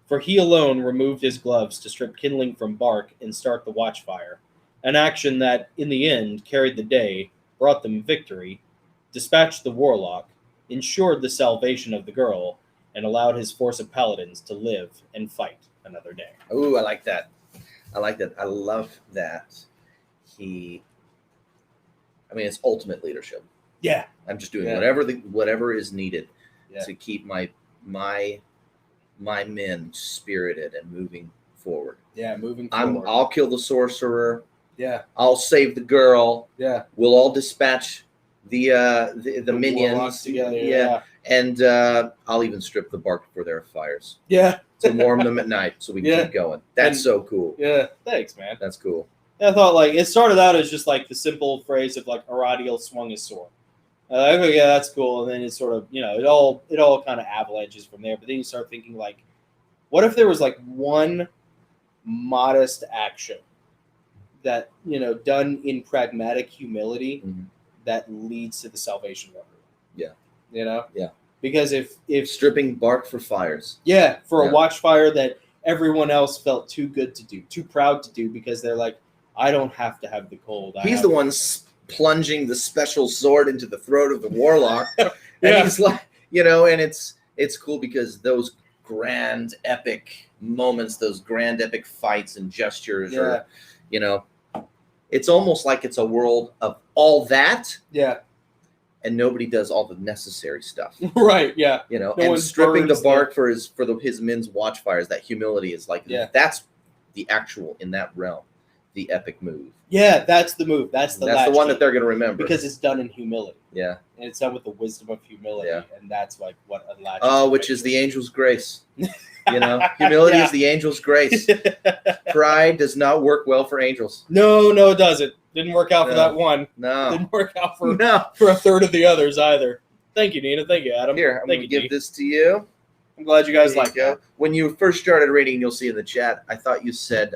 For he alone removed his gloves to strip kindling from bark and start the watchfire, an action that, in the end, carried the day, brought them victory, dispatched the warlock, ensured the salvation of the girl, and allowed his force of paladins to live and fight another day. Ooh, I like that. I love that it's ultimate leadership. Yeah. I'm just doing whatever is needed to keep my men spirited and moving forward. Yeah, moving forward. I'll kill the sorcerer. Yeah. I'll save the girl. Yeah. We'll all dispatch the minions together. Yeah. And I'll even strip the bark for their fires. Yeah. To warm them at night so we can keep going. That's so cool. Yeah. Thanks, man. That's cool. I thought like it started out as just like the simple phrase of like Aradiel swung his sword. Okay, yeah, that's cool. And then it's sort of it all kind of avalanches from there. But then you start thinking like, what if there was like one modest action that done in pragmatic humility that leads to the salvation of everyone. Yeah. Because if stripping bark for fires. Yeah, for a watchfire that everyone else felt too good to do, too proud to do, because they're like, I don't have to have the cold. He's the one plunging the special sword into the throat of the warlock. And he's like, and it's cool because those grand epic moments, those grand epic fights and gestures are, it's almost like it's a world of all that. Yeah. And nobody does all the necessary stuff. Right, yeah. And stripping the bark for his men's watchfires, that humility is like, that's the actual, in that realm, the epic move. Yeah, that's the move. That's the one that they're going to remember. Because it's done in humility. Yeah. And it's done with the wisdom of humility. Yeah. And that's like what unlatches. Oh, which is the angel's grace. Humility is the angel's grace. Pride does not work well for angels. No, it doesn't. Didn't work out for that one. No. Didn't work out for a third of the others either. Thank you, Nina. Thank you, Adam. Here, I'm going to give this to you. I'm glad you guys like it. When you first started reading, you'll see in the chat, I thought you said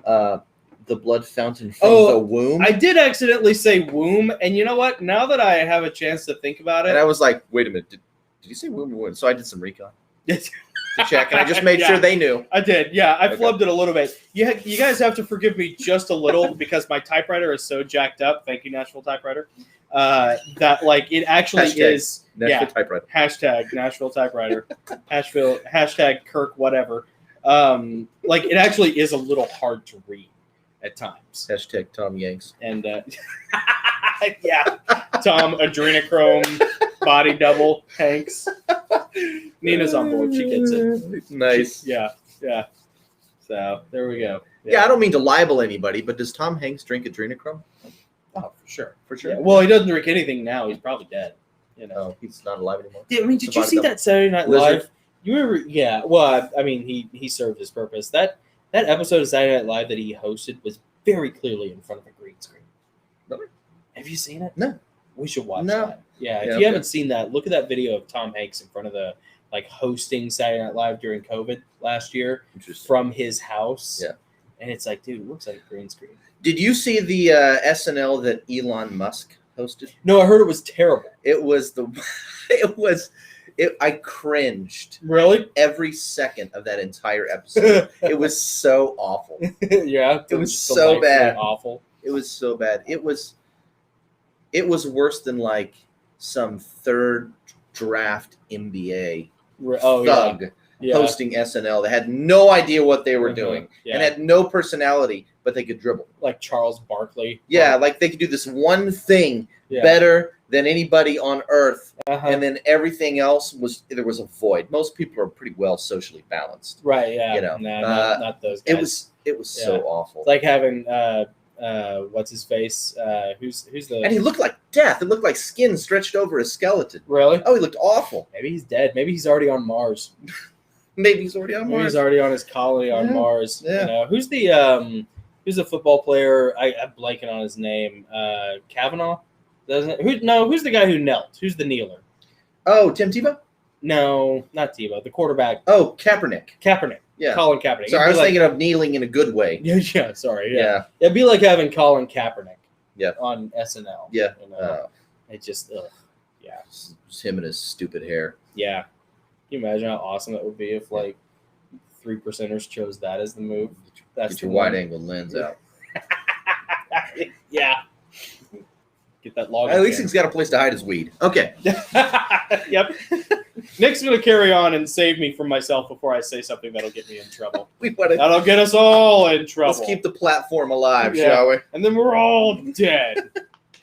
the blood fountain from the womb. I did accidentally say womb, and you know what? Now that I have a chance to think about it. And I was like, wait a minute, did you say womb or womb? So I did some recon. To check, and I just made sure they knew. I did, yeah. I flubbed it a little bit. You guys have to forgive me just a little because my typewriter is so jacked up. Thank you, Nashville Typewriter. That like it actually is. Nashville Typewriter. Hashtag Nashville Typewriter. Hashtag Kirk whatever. Like it actually is a little hard to read at times. Hashtag Tom Yanks. And Tom Adrenochrome body double Hanks. Nina's on board. She gets it. Nice. Yeah. So there we go. Yeah, I don't mean to libel anybody, but does Tom Hanks drink adrenochrome? Oh, for sure. Yeah. Well, he doesn't drink anything now. He's probably dead. He's not alive anymore. Yeah, I mean, did you see that Saturday Night Live? You remember? Yeah. Well, I mean, he served his purpose. That episode of Saturday Night Live that he hosted was very clearly in front of a green screen. Really? Have you seen it? No. We should watch that. Yeah, if you haven't seen that, look at that video of Tom Hanks in front of the hosting Saturday Night Live during COVID last year from his house. Yeah, and it's like, dude, it looks like a green screen. Did you see the SNL that Elon Musk hosted? No, I heard it was terrible. It was I cringed. Really? Every second of that entire episode. It was so awful. Yeah, it was so bad. Awful. It was so bad. It was worse than like some third draft NBA thug hosting SNL. They had no idea what they were doing and had no personality, but they could dribble. Like Charles Barkley. Yeah, like they could do this one thing better than anybody on earth, and then everything else there was a void. Most people are pretty well socially balanced. Right, yeah. Not those guys. It was so awful. It's like having what's his face? Who's the? And he looked like death. It looked like skin stretched over a skeleton. Really? Oh, he looked awful. Maybe he's dead. Maybe he's already on Mars. Maybe he's already on Mars. He's already on his colony on Mars. Yeah. Who's the football player? I'm blanking on his name. Kavanaugh. Who's the guy who knelt? Who's the kneeler? Oh, Tim Tebow? No, not Tebow. The quarterback. Oh, Kaepernick. Yeah. Colin Kaepernick. Sorry, I was thinking of kneeling in a good way. Yeah, sorry. Yeah. It'd be like having Colin Kaepernick on SNL. Yeah. It just, yeah. Just him and his stupid hair. Yeah. Can you imagine how awesome that would be if, 3%ers chose that as the move? Get your wide-angle lens out. Yeah. Get that log. At least he's got a place to hide his weed. Okay. Yep. Nick's going to carry on and save me from myself before I say something that'll get me in trouble. That'll get us all in trouble. Let's keep the platform alive, shall we? And then we're all dead.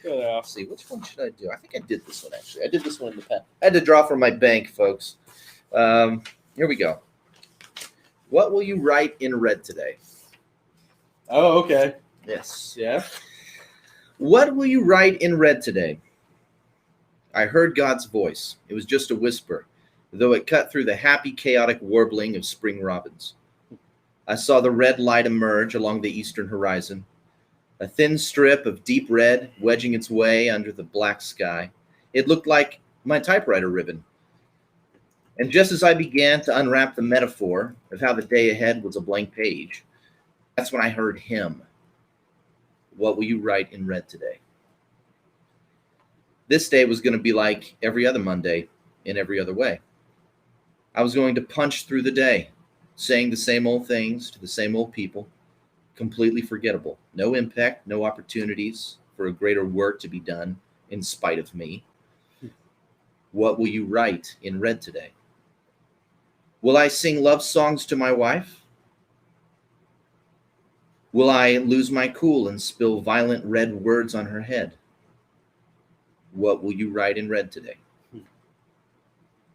Let's see, which one should I do? I think I did this one, actually. I did this one in the past. I had to draw from my bank, folks. Here we go. What will you write in red today? Oh, okay. Yes. Yeah. What will you write in red today? I heard God's voice. It was just a whisper, though it cut through the happy, chaotic warbling of spring robins. I saw the red light emerge along the eastern horizon. a thin strip of deep red wedging its way under the black sky. It looked like my typewriter ribbon. And just as I began to unwrap the metaphor of how the day ahead was a blank page, that's when I heard him. What will you write in red today? This day was going to be like every other Monday in every other way. I was going to punch through the day, saying the same old things to the same old people, completely forgettable. No impact, no opportunities for a greater work to be done in spite of me. What will you write in red today? Will I sing love songs to my wife? Will I lose my cool and spill violent red words on her head? What will you write in red today?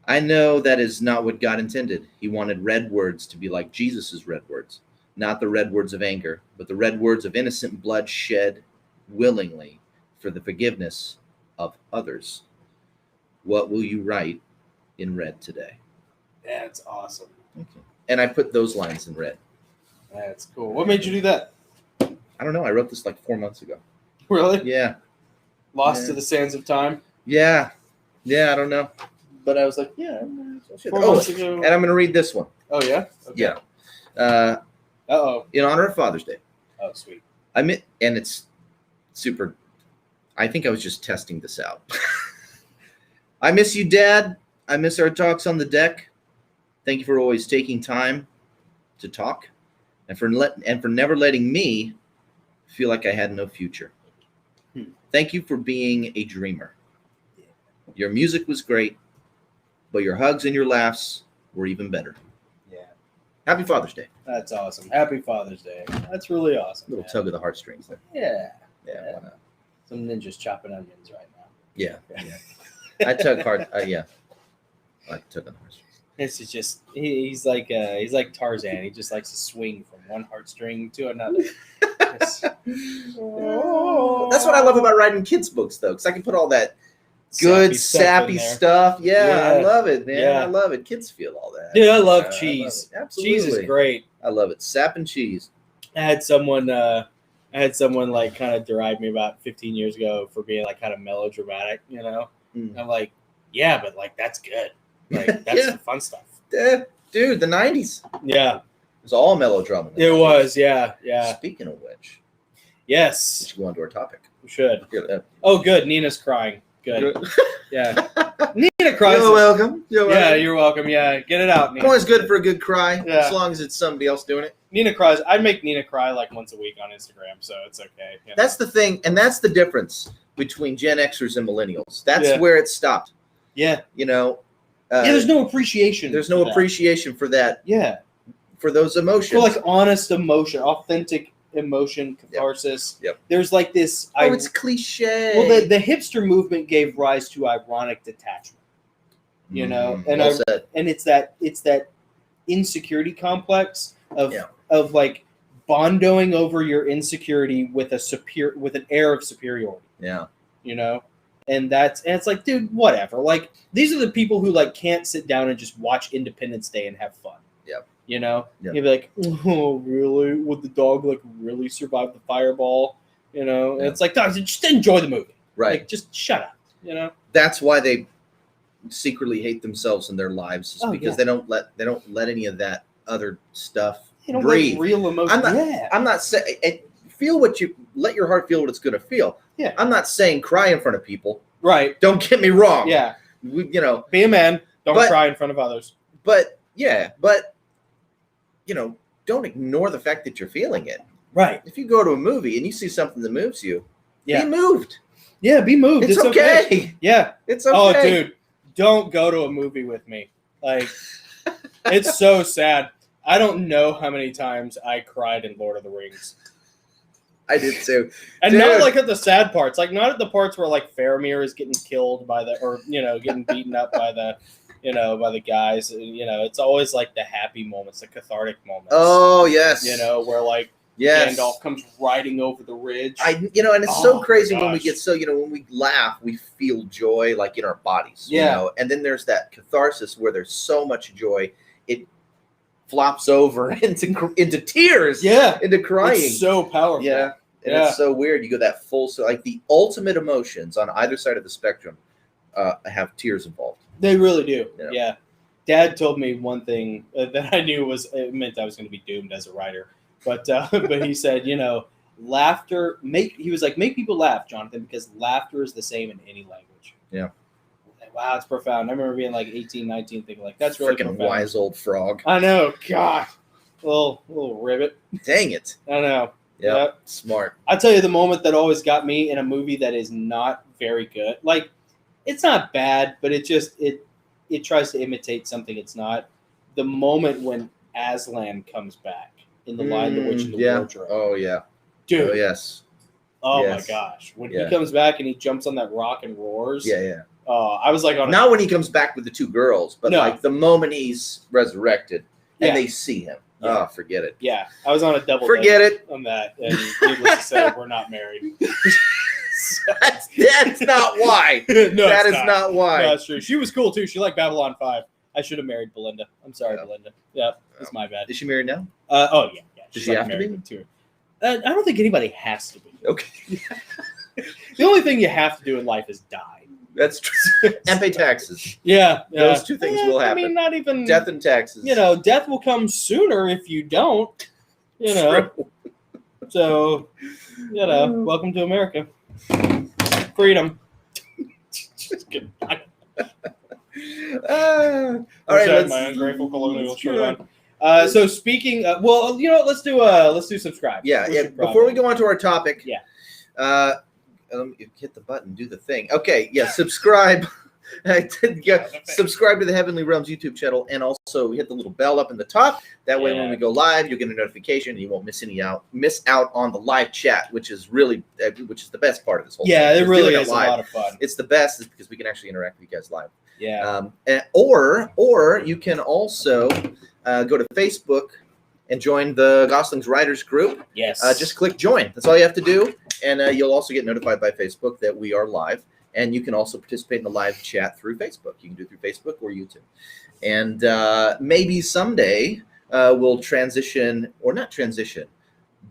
I know that is not what God intended. He wanted red words to be like Jesus's red words, not the red words of anger, but the red words of innocent blood shed willingly for the forgiveness of others. What will you write in red today? That's awesome. Okay. And I put those lines in red. That's cool. What made you do that? I don't know. I wrote this like 4 months ago. Really? Yeah. Lost to the sands of time? Yeah. Yeah, I don't know. But I was like, 4 months ago. And I'm going to read this one. Oh, yeah? Okay. Yeah. Uh-oh. In honor of Father's Day. Oh, sweet. And it's super. I think I was just testing this out. I miss you, Dad. I miss our talks on the deck. Thank you for always taking time to talk and for never letting me feel like I had no future. Thank you for being a dreamer. Your music was great, but your hugs and your laughs were even better. Yeah. Happy Father's Day. That's awesome. Happy Father's Day. That's really awesome. Little tug of the heartstrings there. Yeah. Yeah. Why not? Some ninjas chopping onions right now. Yeah. I tug hard. Yeah. I tug on the heartstrings. This is just he's like Tarzan. He just likes to swing from one heartstring to another. That's what I love about writing kids' books, though, because I can put all that good sappy stuff. Yeah, I love it, man. Yeah. I love it. Kids feel all that. Dude, I love cheese. Absolutely. Cheese is great. I love it. Sap and cheese. I had someone like kind of deride me about 15 years ago for being like kind of melodramatic, you know. I'm like, yeah, but like that's good. Like that's the fun stuff. Dude, the 90s. Yeah. It was all melodrama. It was, yeah. Speaking of which. Yes. We should go on to our topic. We should. Oh, good. Nina's crying. Good. Yeah. Nina cries. You're welcome. Yeah, you're welcome. Yeah, get it out, Nina. Always good for a good cry, as long as it's somebody else doing it. Nina cries. I make Nina cry like once a week on Instagram, so it's okay. You know? That's the thing, and that's the difference between Gen Xers and millennials. That's where it stopped. Yeah. You know. There's no appreciation. There's no appreciation for that. Yeah. For those emotions. For like honest emotion, authentic emotion, catharsis. Yep. There's like this. It's cliche. Well, the hipster movement gave rise to ironic detachment. You know, and it's that insecurity complex of like bondoing over your insecurity with an air of superiority. Yeah. You know. And it's like, dude, whatever. Like, these are the people who like can't sit down and just watch Independence Day and have fun. Yep. You know, yep. You'd be like, oh, really? Would the dog like really survive the fireball? You know, and it's like, dog, just enjoy the movie. Right. Like, just shut up. You know. That's why they secretly hate themselves in their lives, because they don't let any of that other stuff breathe. Like real emotion. I'm not saying. Let your heart feel what it's going to feel. Yeah. I'm not saying cry in front of people. Right. Don't get me wrong. Yeah. You know. Be a man. Don't cry in front of others. But you know, don't ignore the fact that you're feeling it. Right. If you go to a movie and you see something that moves you, be moved. Yeah, be moved. It's okay. Yeah. It's okay. Oh, dude. Don't go to a movie with me. Like, it's so sad. I don't know how many times I cried in Lord of the Rings. I did too. And not like at the sad parts, like not at the parts where like Faramir is getting killed getting beaten up by the guys. You know, it's always like the happy moments, the cathartic moments. Oh, yes. You know, where like Gandalf comes riding over the ridge. And it's so crazy when we get when we laugh, we feel joy like in our bodies. Yeah. You know? And then there's that catharsis where there's so much joy, it flops over into tears. Yeah. Into crying. It's so powerful. Yeah. And it's so weird. You go that full, so like the ultimate emotions on either side of the spectrum have tears involved. They really do. Yeah. Dad told me one thing that I knew it meant I was going to be doomed as a writer. But he said, laughter, make people laugh, Jonathan, because laughter is the same in any language. Yeah. Wow, it's profound. I remember being like 18, 19, thinking like, that's really freaking wise old frog. I know. God. Little ribbit. Dang it. I know. Yep. Smart. I'll tell you the moment that always got me in a movie that is not very good. Like, it's not bad, but it tries to imitate something it's not. The moment when Aslan comes back in The Lion, the Witch, and the Wardrobe. Oh, yeah. Dude. Oh, yes. Oh, my gosh. When he comes back and he jumps on that rock and roars. Yeah. I was like, not when he comes back with the two girls, but like the moment he's resurrected and they see him. Yeah. Oh, forget it. Yeah, I was on a double. Forget it on that, and needless to say, we're not married. that's not why. No, that is not why. No, that's true. She was cool too. She liked Babylon 5. I should have married Belinda. I'm sorry, Belinda. Yeah, it's my bad. Is she married now? Oh yeah. Does she have to be? To her. I don't think anybody has to be. Okay. The only thing you have to do in life is die. That's true. And pay taxes. Yeah. Those two things will happen. I mean, not even death and taxes. Death will come sooner if you don't. True. So, welcome to America. Freedom. Just kidding. All right, let's my ungrateful colonial shirt on. So speaking, let's do subscribe. Yeah. Before we go on to our topic, let me hit the button, do the thing. Okay, subscribe. Subscribe to the Heavenly Realms YouTube channel, and also hit the little bell up in the top. That way, when we go live, you'll get a notification, and you won't miss out on the live chat, which is the best part of this whole thing. Yeah, it really is a lot of fun. It's the best, because we can actually interact with you guys live. Yeah. Or you can also go to Facebook and join the Gosslings Writers Group. Yes. Just click join. That's all you have to do. And you'll also get notified by Facebook that we are live. And you can also participate in the live chat through Facebook. You can do it through Facebook or YouTube. And maybe someday we'll transition, or not transition,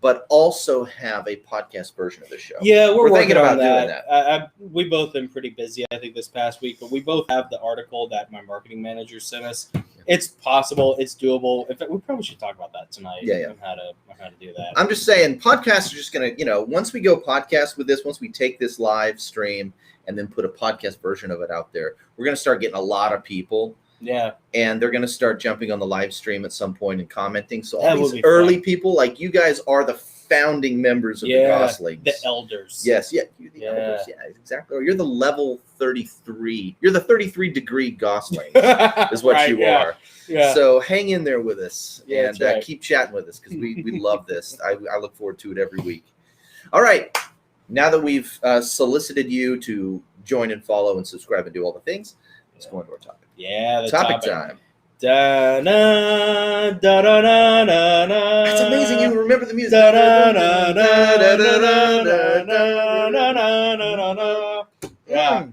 but also have a podcast version of the show. Yeah, we're thinking about doing that. We both been pretty busy, I think, this past week, but we both have the article that my marketing manager sent us. It's possible. It's doable. In fact, we probably should talk about that tonight. Yeah. On how to do that. I'm just saying, podcasts are just going to, once we go podcast with this, once we take this live stream and then put a podcast version of it out there, we're going to start getting a lot of people. Yeah. And they're going to start jumping on the live stream at some point and commenting. So all these early people, like you guys are the founding members of the Gosslings. The elders. Yes, you're the elders. Yeah, exactly. Or you're the level 33. You're the 33-degree Goslings is what you are. Yeah. So hang in there with us and keep chatting with us, because we love this. I look forward to it every week. All right. Now that we've solicited you to join and follow and subscribe and do all the things, let's go into our topic. Yeah, the topic time. Da, na, da, da, da, da, da. That's amazing. You remember the music. Yeah.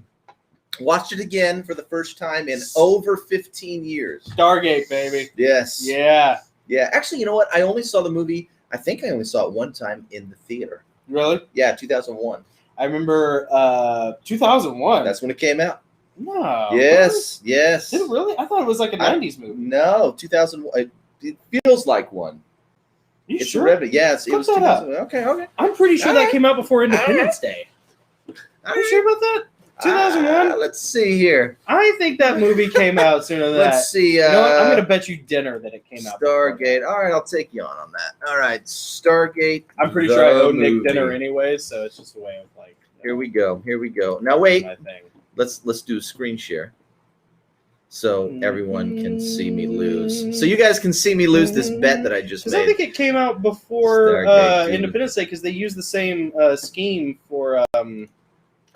Watched it again for the first time in over 15 years. Stargate, baby. Yes. Yeah. Yeah. Actually, you know what? I only saw the movie. I think I only saw it one time in the theater. Really? Yeah, 2001. I remember 2001. That's when it came out. No. Yes. Really? Yes. Did it really? I thought it was like a 90s movie. No, 2001. It feels like one. You it's sure? It was 2001. Okay. I'm pretty sure that came out before Independence Day. Are you sure about that? 2001? Let's see here. I think that movie came out sooner than that. Let's see. You know what? I'm going to bet you dinner that it came out. Stargate. All right, I'll take you on that. All right, Stargate. I'm pretty sure I owe Nick dinner anyways, so it's just a way of like. Here we go. Now wait. Let's do a screen share, so everyone can see me lose. So you guys can see me lose this bet that I just made. I think it came out before Independence Day, because they used the same scheme for.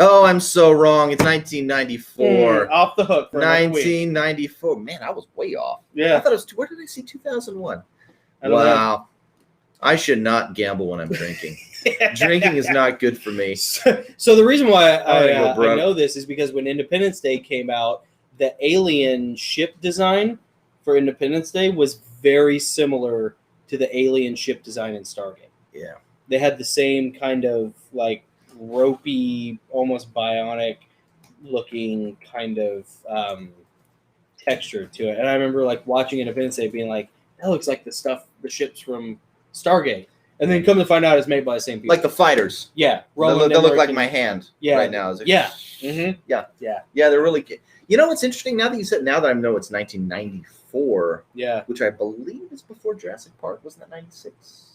Oh, I'm so wrong. It's 1994. Off the hook. For 1994. Man, I was way off. Yeah. I thought it was. Where did I see 2001? Wow. I should not gamble when I'm drinking. Drinking is not good for me. So the reason why I know this is because when Independence Day came out, the alien ship design for Independence Day was very similar to the alien ship design in Stargate. Yeah. they had the same kind of like ropey, almost bionic looking kind of texture to it. And I remember like watching Independence Day being like, that looks like the ships from Stargate. And then come to find out it's made by the same people. Like the fighters. Yeah. They look like my hand right now. Yeah. Mm-hmm. Yeah. They're really good. You know what's interesting now that I know it's 1994. Yeah. Which I believe is before Jurassic Park. Wasn't that 96?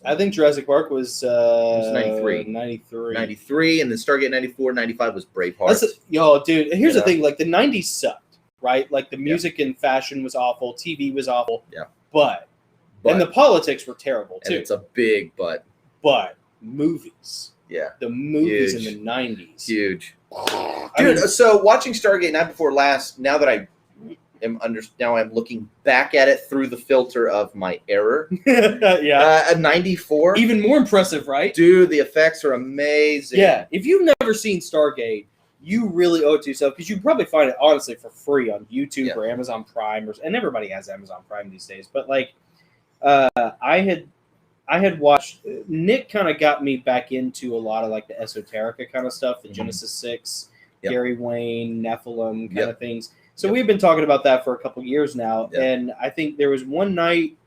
I think Jurassic Park was 93. 93, and then Stargate 94, 95 was Braveheart. Dude, here's the thing. Like, the 90s sucked, right? Like, the music and fashion was awful. TV was awful. Yeah. But and the politics were terrible, too. And it's a big but. But movies. Yeah. The movies in the 90s. Huge. Dude, so watching Stargate Night Before Last, now that I'm looking back at it through the filter of my error. Yeah. A 94. Even more impressive, right? Dude, the effects are amazing. Yeah. If you've never seen Stargate, you really owe it to yourself, because you can probably find it, honestly, for free on YouTube or Amazon Prime. And everybody has Amazon Prime these days. But, like, I had watched, Nick kind of got me back into a lot of, like, the esoterica kind of stuff, the Genesis 6, Gary Wayne, Nephilim kind of things. So we've been talking about that for a couple years now, and I think there was one night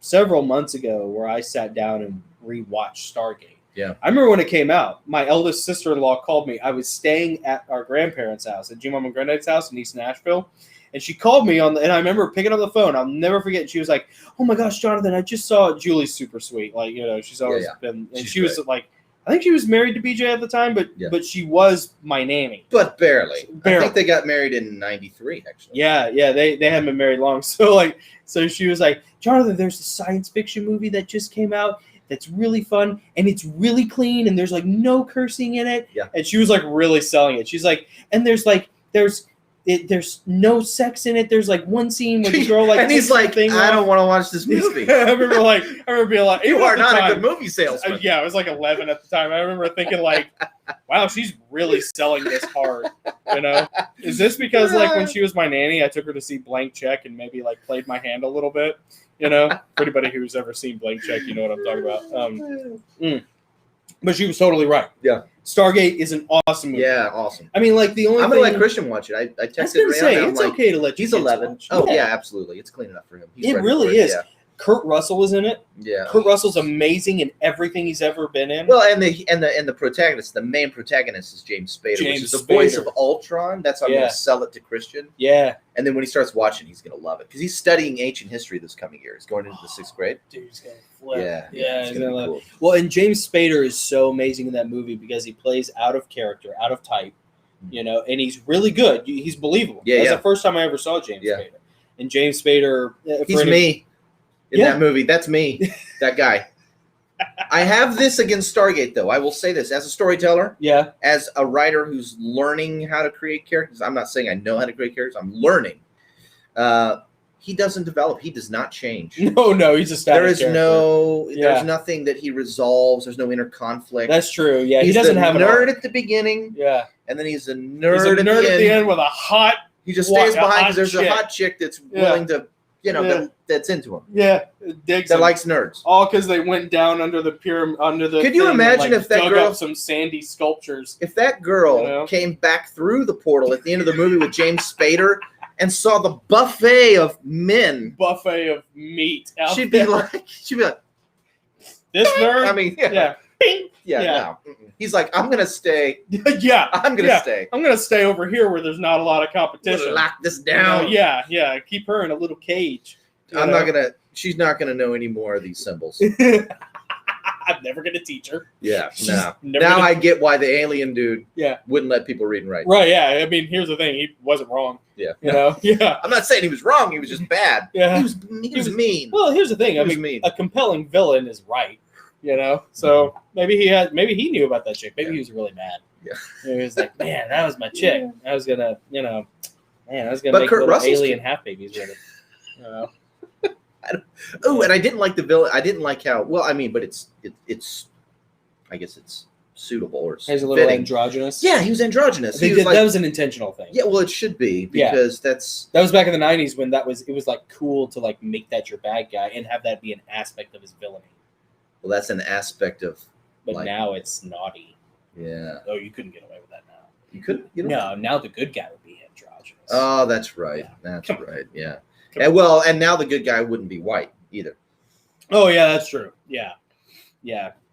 several months ago where I sat down and rewatched Stargate. Yeah, I remember when it came out. My eldest sister-in-law called me. I was staying at our grandparents' house, at G-Mom and Granddad's house in East Nashville, and she called me and I remember picking up the phone. I'll never forget. She was like, "Oh my gosh, Jonathan, I just saw it." Julie's super sweet, like, you know, she's always been, and she was like, I think she was married to BJ at the time, but she was my nanny. But barely. I think they got married in 93, actually. Yeah, they hadn't been married long. So she was like, Jonathan, there's a science fiction movie that just came out that's really fun, and it's really clean, and there's like no cursing in it. Yeah. And she was like really selling it. She's like, and there's no sex in it. There's like one scene where the girl like and he's like, I don't want to watch this movie. I remember being like, you are not a good movie salesman. Yeah, I was like 11 at the time. I remember thinking like, wow, she's really selling this hard. You know, is this because like when she was my nanny, I took her to see Blank Check and maybe like played my hand a little bit. You know, for anybody who's ever seen Blank Check, you know what I'm talking about. But she was totally right. Yeah. Stargate is an awesome movie. Yeah, awesome. I mean, like the only I'm going to let Christian watch it. I texted Ray. It's okay to let He's 11. Watch. Oh, yeah, absolutely. It's clean enough for him. It really is. Yeah. Kurt Russell is in it. Yeah. Kurt Russell's amazing in everything he's ever been in. Well, and the protagonist, the main protagonist is James Spader, which is the voice of Ultron. That's how I'm going to sell it to Christian. Yeah. And then when he starts watching, he's going to love it because he's studying ancient history this coming year. He's going into the 6th grade. Dude, he's going to flip. Yeah. He's going to love it. Well, and James Spader is so amazing in that movie because he plays out of character, out of type, you know, and he's really good. He's believable. Yeah, That's the first time I ever saw James Spader. And James Spader, he's me. In that movie, that's me, that guy. I have this against Stargate, though. I will say this as a storyteller, as a writer who's learning how to create characters. I'm not saying I know how to create characters. I'm learning. He doesn't develop. He does not change. No, he's a static character. There's nothing that he resolves. There's no inner conflict. That's true. Yeah, he doesn't have a nerd at the beginning. Yeah, and then he's a nerd at the end with a hot. He just stays behind because there's a hot chick that's willing to. You know, that's into him. Yeah, digs that likes nerds. All because they went down under the pyramid, under the. Could you imagine if that girl dug up some sandy sculptures? If that girl came back through the portal at the end of the movie with James Spader and saw the buffet of men, buffet of meat, she'd be like, this nerd. I mean, no. He's like, I'm gonna stay. I'm gonna stay. I'm gonna stay over here where there's not a lot of competition. Lock this down. Keep her in a little cage. She's not gonna know any more of these symbols. I'm never gonna teach her. Yeah, now I get why the alien dude wouldn't let people read and write. Right, yeah. I mean, here's the thing. He wasn't wrong. Yeah. You know? Yeah. I'm not saying he was wrong. He was just bad. Yeah. He was mean. Well, here's the thing. I mean, a compelling villain is right. You know? So maybe he knew about that chick. Maybe he was really mad. Yeah. He was like, man, that was my chick. I was gonna, make little alien half babies with it. You know? And I didn't like the villain. I didn't like how well. I mean, but it's. I guess it's suitable or he's a little androgynous. Yeah, he was androgynous. That was an intentional thing. Yeah, well, it should be because that was back in the 90s when it was like cool to like make that your bad guy and have that be an aspect of his villainy. Well, that's an aspect of. But now it's naughty. Yeah. Oh, you couldn't get away with that now. You couldn't. No, now the good guy would be androgynous. Oh, that's right. Yeah. That's right. Yeah. And now the good guy wouldn't be white either. Oh yeah, that's true. Yeah.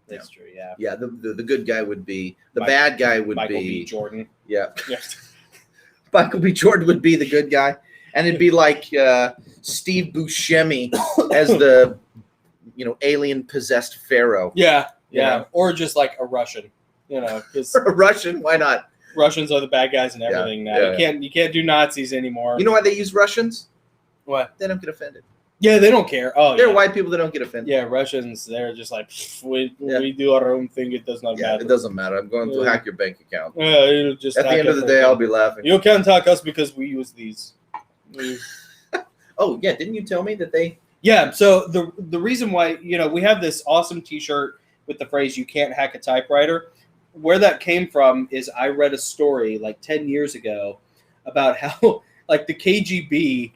That's true. Yeah. Yeah. The good guy would be the bad guy would Michael be B. Jordan. Yeah. Michael B. Jordan would be the good guy, and it'd be like Steve Buscemi as the alien possessed pharaoh. Yeah. Or just like a Russian. Because a Russian. Why not? Russians are the bad guys and everything now. You can't do Nazis anymore. You know why they use Russians? What? They don't get offended. Yeah, they don't care. Oh, they're white people that don't get offended. Yeah, Russians, they're just like, we do our own thing. It does not matter. It doesn't matter. I'm going to hack your bank account. Yeah, it'll just at the end of the day, I'll be laughing. You can't hack us because we use these. Oh, yeah. Didn't you tell me that they... Yeah, so the reason why, we have this awesome T-shirt with the phrase, you can't hack a typewriter. Where that came from is I read a story like 10 years ago about how like the KGB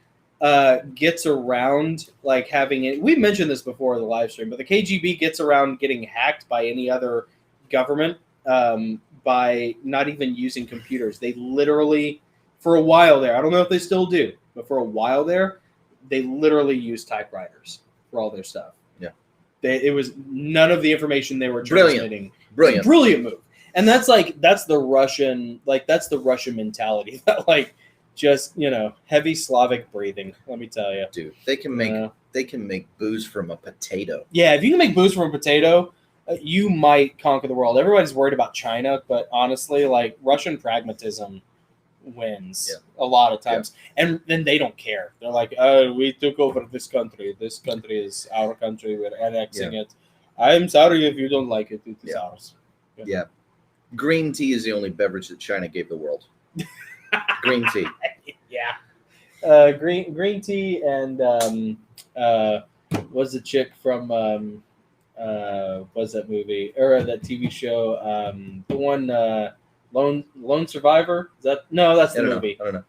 gets around like having it. We mentioned this before in the live stream, but the KGB gets around getting hacked by any other government by not even using computers. They literally, for a while there, I don't know if they still do, but for a while there, they literally used typewriters for all their stuff. Yeah. It was none of the information they were transmitting. Brilliant move. And that's the Russian mentality that like just, heavy Slavic breathing, let me tell you. Dude, they can make booze from a potato. Yeah, if you can make booze from a potato, you might conquer the world. Everybody's worried about China, but honestly, like Russian pragmatism wins a lot of times. Yeah. And then they don't care. They're like, we took over this country. This country is our country. We're annexing it. I'm sorry if you don't like it. It is ours. Yeah. Green tea is the only beverage that China gave the world. Green tea. Yeah. Green tea and was the chick from what's that movie or that TV show? The one Lone Survivor? Is that that's the movie. I don't know.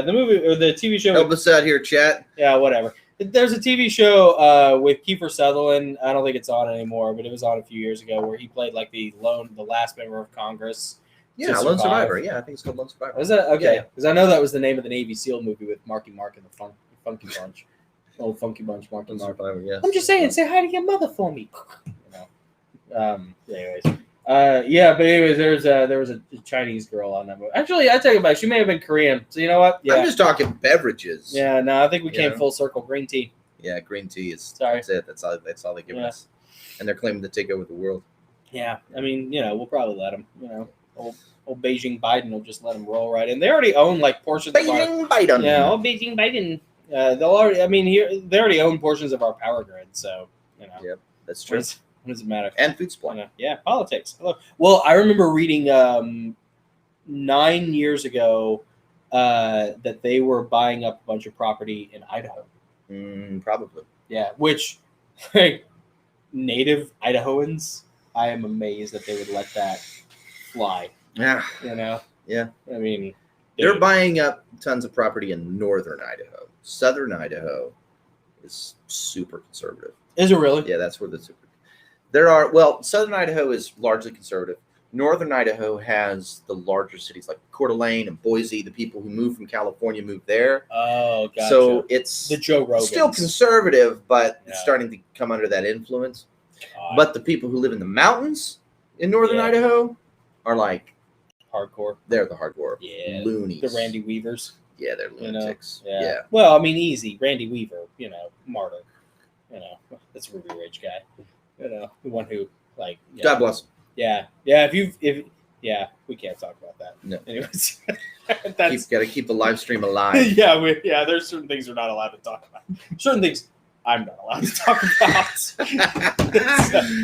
The movie or the TV show. Help us out here, chat. Yeah, whatever. There's a TV show with Kiefer Sutherland. I don't think it's on anymore, but it was on a few years ago where he played like the last member of Congress. Yeah, Lone Survivor. Yeah, I think it's called Lone Survivor. Was that okay? Because I know that was the name of the Navy SEAL movie with Marky Mark and the Funky Bunch. Old Funky Bunch, Marky Mark. Yeah. I'm just saying, say hi to your mother for me. Anyways. There was a Chinese girl on that movie. Actually, I tell you about, she may have been Korean. So you know what? Yeah. I'm just talking beverages. Yeah, no, I think we came full circle. Green tea. Yeah, green tea is. Sorry. That's it. That's all they give us. And they're claiming to take over the world. Yeah, I mean, we'll probably let them. Old Beijing Biden will just let them roll right in. They already own like portions. Beijing Biden. Yeah, old Beijing Biden. They'll already. I mean, they already own portions of our power grid. So Yep, that's true. What does it matter? And food supply. Yeah, politics. Well, I remember reading 9 years ago that they were buying up a bunch of property in Idaho. Probably. Yeah, which native Idahoans, I am amazed that they would let that fly. Yeah. Yeah. I mean, they're buying up tons of property in northern Idaho. Southern Idaho is super conservative. Is it really? Yeah, that's where Southern Idaho is largely conservative. Northern Idaho has the larger cities like Coeur d'Alene and Boise. The people who move from California move there. Oh, gotcha. So it's the Joe Rogans. Still conservative, but it's starting to come under that influence. But the people who live in the mountains in northern Idaho are like hardcore. They're the hardcore loonies. The Randy Weavers. Yeah, they're lunatics. Yeah. Well, I mean, easy. Randy Weaver, martyr. That's a Ruby Ridge guy. The one who, like, God bless him. Yeah. If we can't talk about that. No. Anyways, got to keep the live stream alive. There's certain things we're not allowed to talk about. Certain things I'm not allowed to talk about.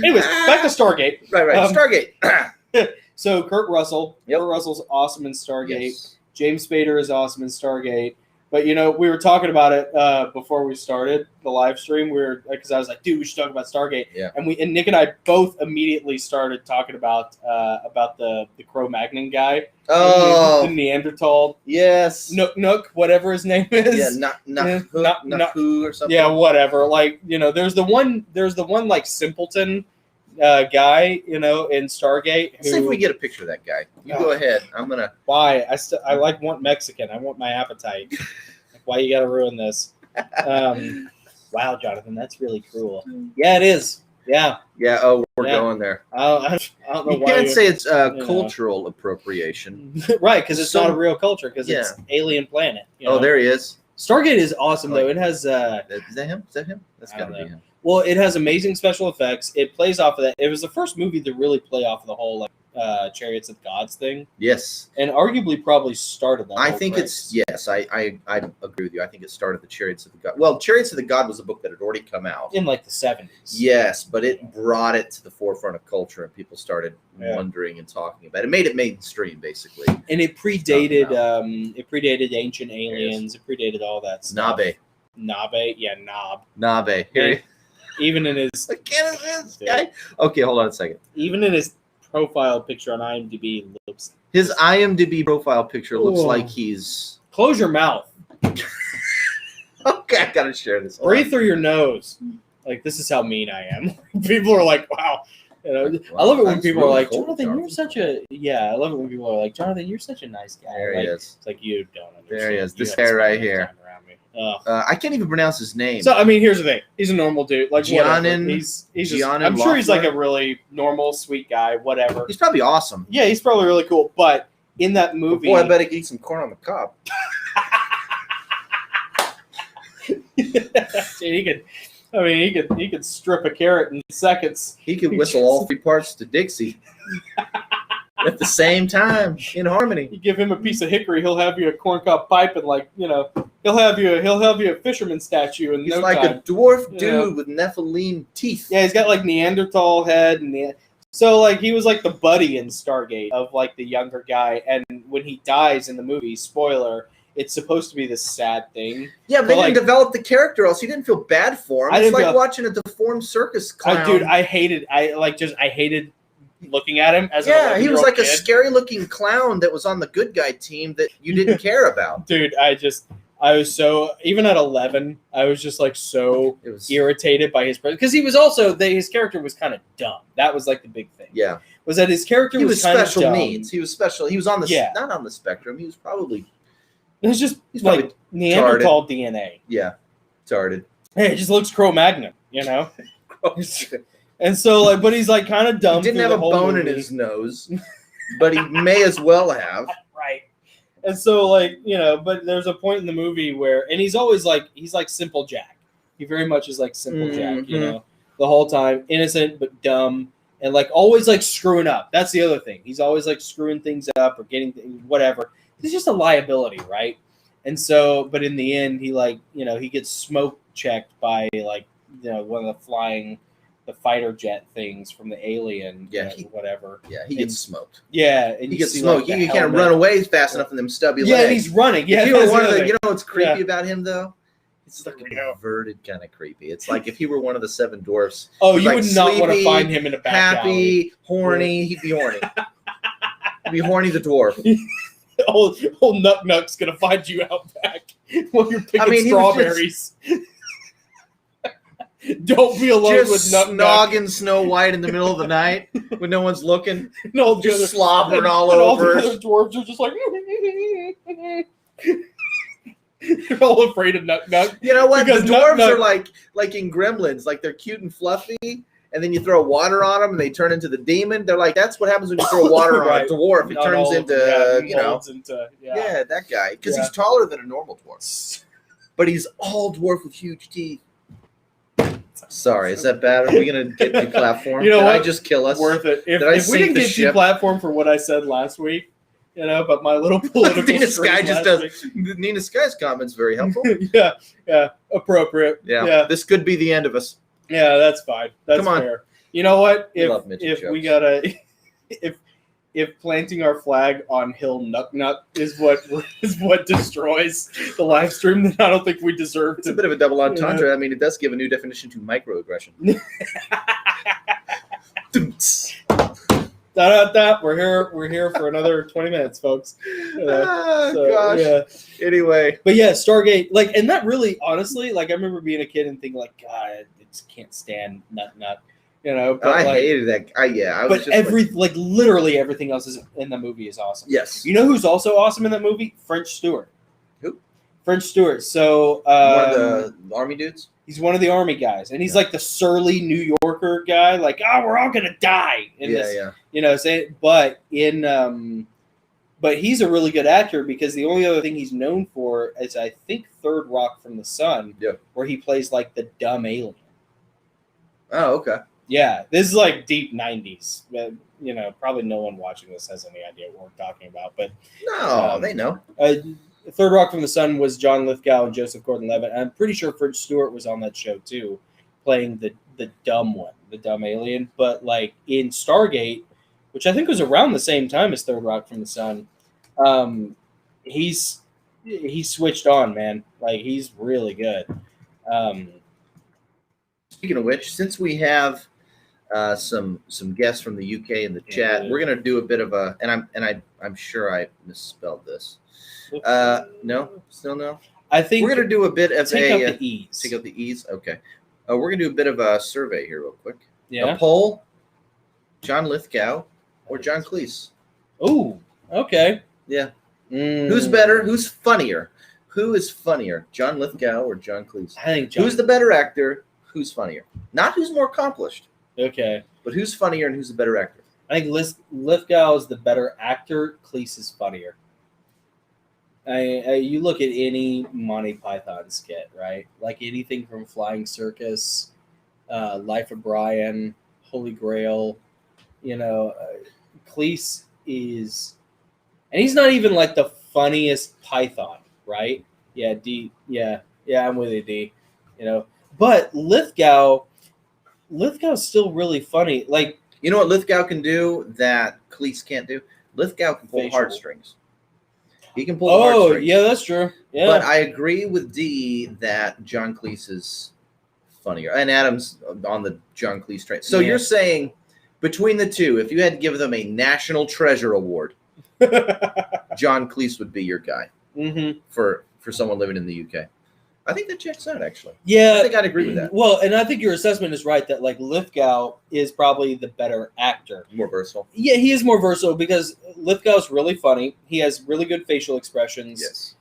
Anyways, back to Stargate. Right. Stargate. So Kurt Russell. Kurt Russell's awesome in Stargate. Yes. James Spader is awesome in Stargate. But we were talking about it before we started the live stream. Because I was like, dude, we should talk about Stargate. Yeah. And Nick and I both immediately started talking about the Cro-Magnon guy. Oh, the Neanderthal. Yes. Nuk Nuk, whatever his name is. Yeah, Nuk or something. Yeah, whatever. Like there's the one like simpleton guy, in Stargate. Let's see if we get a picture of that guy. You go ahead. I'm gonna. Why? I want Mexican. I want my appetite. Why you gotta ruin this? Wow, Jonathan, that's really cruel. Yeah, it is. Yeah. Yeah. Oh, we're going there. I don't know you why can't say it's cultural appropriation, right? Because it's not a real culture. Because it's alien planet. Oh, there he is. Stargate is awesome though. It has. Is that him? Is that him? That's gotta be him. Well, it has amazing special effects. It plays off of that. It was the first movie to really play off of the whole Chariots of the Gods thing. Yes. And arguably probably started that. I think it's I agree with you. I think it started the Chariots of the God. Well, Chariots of the God was a book that had already come out in like the 70s. Yes, but it brought it to the forefront of culture, and people started wondering and talking about it. It made it mainstream, basically. And it predated Ancient Aliens. It predated all that stuff. Nabe, yeah, Nabe. Here. Even in his guy. Okay, hold on a second. Even in his profile picture on IMDb, looks his IMDb profile picture looks like he's. Close your mouth. Okay, I gotta share this. Breathe through your nose. Like, this is how mean I am. People are like, wow. I love it when people are like, Jonathan, you're such a. Yeah, I love it when people are like, Jonathan, you're such a nice guy. There he is. It's like, you don't understand. There he is. This hair right here. I can't even pronounce his name. So I mean, here's the thing: he's a normal dude. Like Giannin, I'm sure he's like a really normal, sweet guy. Whatever. He's probably awesome. Yeah, he's probably really cool. But in that movie, boy, I bet he could eat some corn on the cob. He could strip a carrot in seconds. He could whistle all three parts to Dixie at the same time in harmony. You give him a piece of hickory, he'll have you a corncob pipe, and he'll have you a fisherman statue. And he's like a dwarf dude with Nephilim teeth. Yeah, he's got like Neanderthal head, and so like he was like the buddy in Stargate of like the younger guy. And when he dies in the movie, spoiler, it's supposed to be this sad thing. Yeah, but they didn't develop the character, else you didn't feel bad for him. It's like watching a deformed circus clown. Dude, I hated looking at him as he was like a scary looking clown that was on the good guy team that you didn't care about. Dude, I was so, even at 11, I was just like so irritated by his presence, because he was also his character was kind of dumb. That was like the big thing. Yeah, was that his character was kind special of needs. He was special. He was on the not on the spectrum. He was probably. It's just like Neanderthal DNA. Yeah, retarded. Hey, it just looks Cro-Magnon, And so, but he's like kind of dumb. He didn't have a bone in his nose, but he may as well have. Right. And so, but there's a point in the movie where, and he's always he's like Simple Jack. He very much is like Simple Jack, the whole time, innocent but dumb, and always screwing up. That's the other thing. He's always screwing things up or getting whatever. He's just a liability, right? And so, but in the end, he gets smoke checked by one of the fighter jet things from the alien, whatever. Yeah, he gets smoked. Yeah, and he gets smoked. You can't run away fast enough in them stubby legs. Yeah, and he's running. Yeah, you know what's creepy about him though? It's like a perverted kind of creepy. It's like if he were one of the seven dwarfs. Oh, you would not want to find him in a back happy, alley. Horny. He'd be horny. He'd be horny the dwarf. old Nuk Nuk's gonna find you out back while you're picking strawberries. Don't be alone with Nuk Nuk. Noggin Snow White in the middle of the night when no one's looking. No, just slobbering all over. All the other dwarves are just like. They're all afraid of Nuk Nuk. You know what? Because the dwarves are like in Gremlins, they're cute and fluffy, and then you throw water on them and they turn into the demon. They're like, that's what happens when you throw water on a dwarf. It turns into, that guy. Because he's taller than a normal dwarf. But he's all dwarf with huge teeth. Sorry, is that bad? Are we going to get deplatformed? You know what? I just kill us? Worth it. If we didn't get deplatformed for what I said last week, but my little political Nina Sky just does. Nina Sky's comments very helpful. yeah, appropriate. Yeah, this could be the end of us. Yeah, that's fine. That's Come on. fair. You know what? If we gotta, if planting our flag on Hill Nuk Nuk is what destroys the live stream, then I don't think we deserve It's a bit of a double entendre. I mean, it does give a new definition to microaggression. We're here for another 20 minutes, folks. Gosh. Yeah. Anyway. But yeah, Stargate, like, and that really, honestly, like, I remember being a kid and thinking, like, God, I just can't stand Nuk Nuk. You know, but I hated that. I was just literally everything else is in the movie is awesome. Yes. You know who's also awesome in that movie? French Stewart. Who? French Stewart. So one of the army dudes. He's one of the army guys, and he's like the surly New Yorker guy, like, we're all gonna die. You know, but he's a really good actor because the only other thing he's known for is, I think, Third Rock from the Sun, where he plays like the dumb alien. Oh, okay. Yeah, this is like deep 90s. You know, probably no one watching this has any idea what we're talking about. But no, they know. Third Rock from the Sun was John Lithgow and Joseph Gordon-Levitt. I'm pretty sure French Stewart was on that show too, playing the dumb one, the dumb alien. But like in Stargate, which I think was around the same time as Third Rock from the Sun, he's switched on, man. Like, he's really good. Speaking of which, since we have some guests from the UK in the chat, we're gonna do a bit of a, and I'm sure I misspelled this. No, still no. I think we're gonna do a bit of take out the E's. Take out the E's. Okay. We're gonna do a bit of a survey here, real quick. Yeah. A poll: John Lithgow or John Cleese? Oh, okay. Yeah. Who's better? Who's funnier? Who is funnier, John Lithgow or John Cleese? I think who's the better actor? Who's funnier? Not who's more accomplished. Okay. But who's funnier and who's the better actor? I think Lithgow is the better actor. Cleese is funnier. You look at any Monty Python skit, right? Like anything from Flying Circus, Life of Brian, Holy Grail. You know, Cleese is, and he's not even like the funniest Python, right? Yeah, D. Yeah, I'm with you, D. You know, but Lithgow's still really funny. Like, you know what Lithgow can do that Cleese can't do? Lithgow can pull heartstrings. He can pull heartstrings. Oh, yeah, that's true. Yeah. But I agree with D that John Cleese is funnier. And Adam's on the John Cleese train. So you're saying between the two, if you had to give them a National Treasure Award, John Cleese would be your guy for someone living in the UK. I think that checks out, actually. Yeah. I think I'd agree with that. Well, and I think your assessment is right that, like, Lithgow is probably the better actor. More versatile. Yeah, he is more versatile because Lithgow's really funny. He has really good facial expressions. Yes.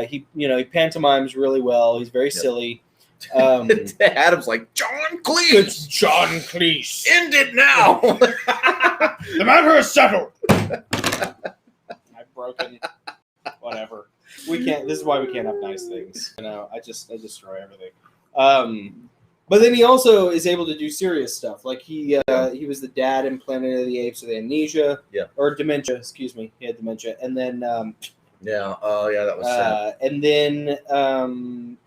He pantomimes really well. He's very silly. Adam's like, John Cleese. It's John Cleese. End it now. The matter is settled. I've broken. Whatever. We can't. This is why we can't have nice things. You know, I destroy everything. But then he also is able to do serious stuff. Like he was the dad in Planet of the Apes with amnesia. Yeah. Or dementia. Excuse me. He had dementia, and then. Yeah. Oh, yeah. That was sad. And then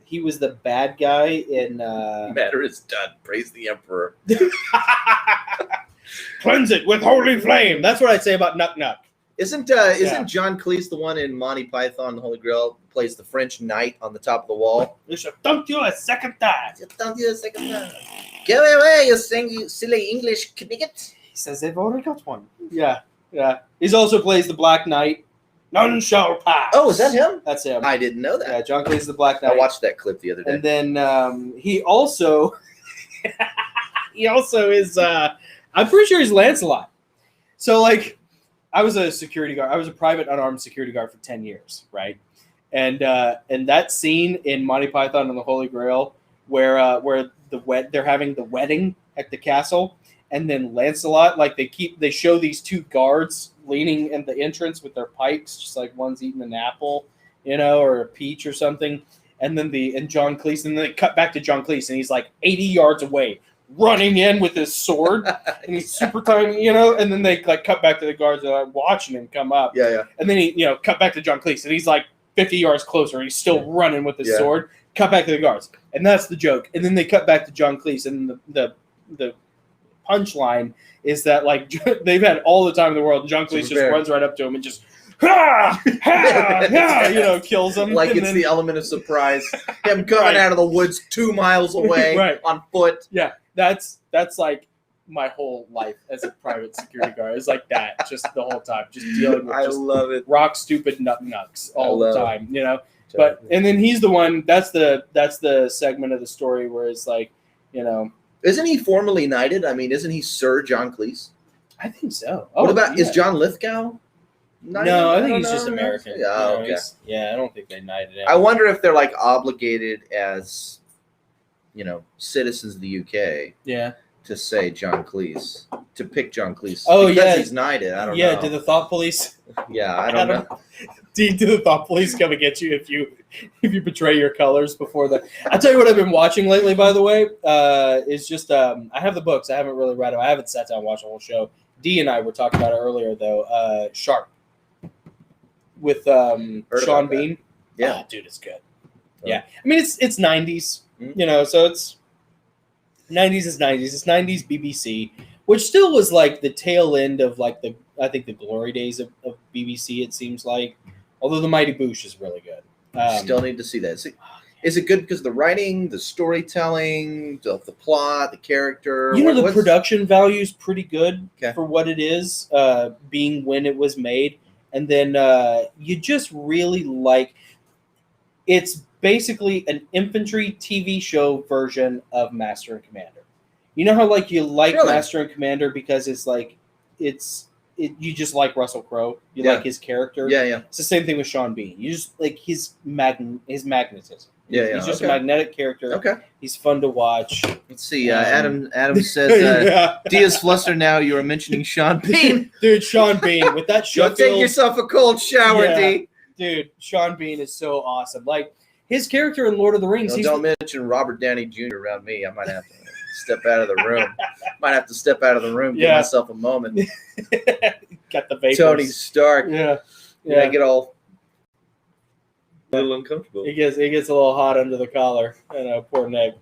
he was the bad guy in. Matter is done. Praise the Emperor. Cleanse it with holy flame. That's what I'd say about Nuk Nuk. Isn't John Cleese the one in Monty Python, the Holy Grail, plays the French knight on the top of the wall? You should dunk you a second time. Get away, you silly English knicket. He says they've already got one. Yeah. He also plays the Black Knight. None shall pass. Oh, is that him? That's him. I didn't know that. Yeah, John Cleese is the Black Knight. I watched that clip the other day. And then he also is I'm pretty sure he's Lancelot. So, like, I was a security guard. I was a private unarmed security guard for 10 years, right? And that scene in Monty Python and the Holy Grail where they're having the wedding at the castle, and then Lancelot, like, they show these two guards leaning in the entrance with their pikes, just like one's eating an apple, you know, or a peach or something. And then John Cleese, and then they cut back to John Cleese, and he's like 80 yards away, running in with his sword, and he's super tiny, you know. And then they like cut back to the guards and like watching him come up. Yeah. And then he, cut back to John Cleese, and he's like 50 yards closer, and he's still running with his sword. Cut back to the guards, and that's the joke. And then they cut back to John Cleese, and the punchline is that like they've had all the time in the world. And John Cleese just runs right up to him and just kills him. Like it's the element of surprise. Him coming out of the woods 2 miles away on foot. Yeah, that's like my whole life as a private security guard. It's like that just the whole time, just dealing with love it. rock stupid nuts all the time, But and then he's the one. That's the segment of the story where it's like, Isn't he formally knighted? I mean, isn't he Sir John Cleese? I think so. What about is John Lithgow? No, I think he's just American. Yeah, okay. I don't think they knighted him. I wonder if they're like obligated as, citizens of the UK. Yeah. To say John Cleese, to pick John Cleese. Oh, because he's knighted. I don't know. Yeah, do the thought police? Yeah, I don't know. Do the thought police come and get you if you betray your colors before the? I'll tell you what I've been watching lately. By the way, is just I have the books. I haven't really read them. I haven't sat down and watched the whole show. Dee and I were talking about it earlier though. Sharp with Sean Bean. Yeah, dude, it's good. Yeah, I mean it's 90s, so it's 90s is 90s. It's 90s BBC, which still was like the tail end of like the glory days of BBC. It seems like, although the Mighty Boosh is really good. Still need to see that. Is it good because of the writing, the storytelling, the plot, the character? The production value is pretty good for what it is, being when it was made. And then you just really like it's basically an infantry TV show version of Master and Commander. You know how like you like Master and Commander because it's like you just like Russell Crowe. You like his character. Yeah, yeah. It's the same thing with Sean Bean. You just like his magnetism. Yeah. He's just a magnetic character. Okay. He's fun to watch. Let's see. Adam says, Diaz Fluster now you are mentioning Sean Bean. Dude, Sean Bean with that show. Go take yourself a cold shower, D. Dude, Sean Bean is so awesome. Like his character in Lord of the Rings. Don't mention Robert Downey Jr. around me. I might have to step out of the room. Give myself a moment. Got the vapors. Tony Stark. Yeah. I get all a little uncomfortable. He gets a little hot under the collar. Poor Nick.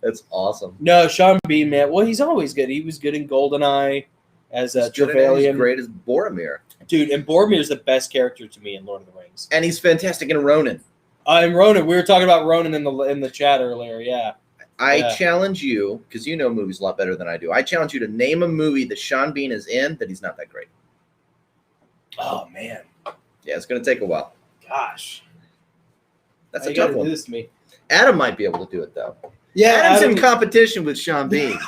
That's awesome. No, Sean Bean, man. Well, he's always good. He was good in GoldenEye as Trevelyan. He's great as Boromir. Dude, and Boromir's the best character to me in Lord of the Rings. And he's fantastic in Ronan. And Ronan, we were talking about Ronan in the chat earlier. Yeah. I challenge you, because you know movies a lot better than I do. I challenge you to name a movie that Sean Bean is in that he's not that great. Oh man. Yeah, it's going to take a while. Gosh. That's a tough one. Do this to me. Adam might be able to do it, though. Yeah, Adam's in competition with Sean Bean.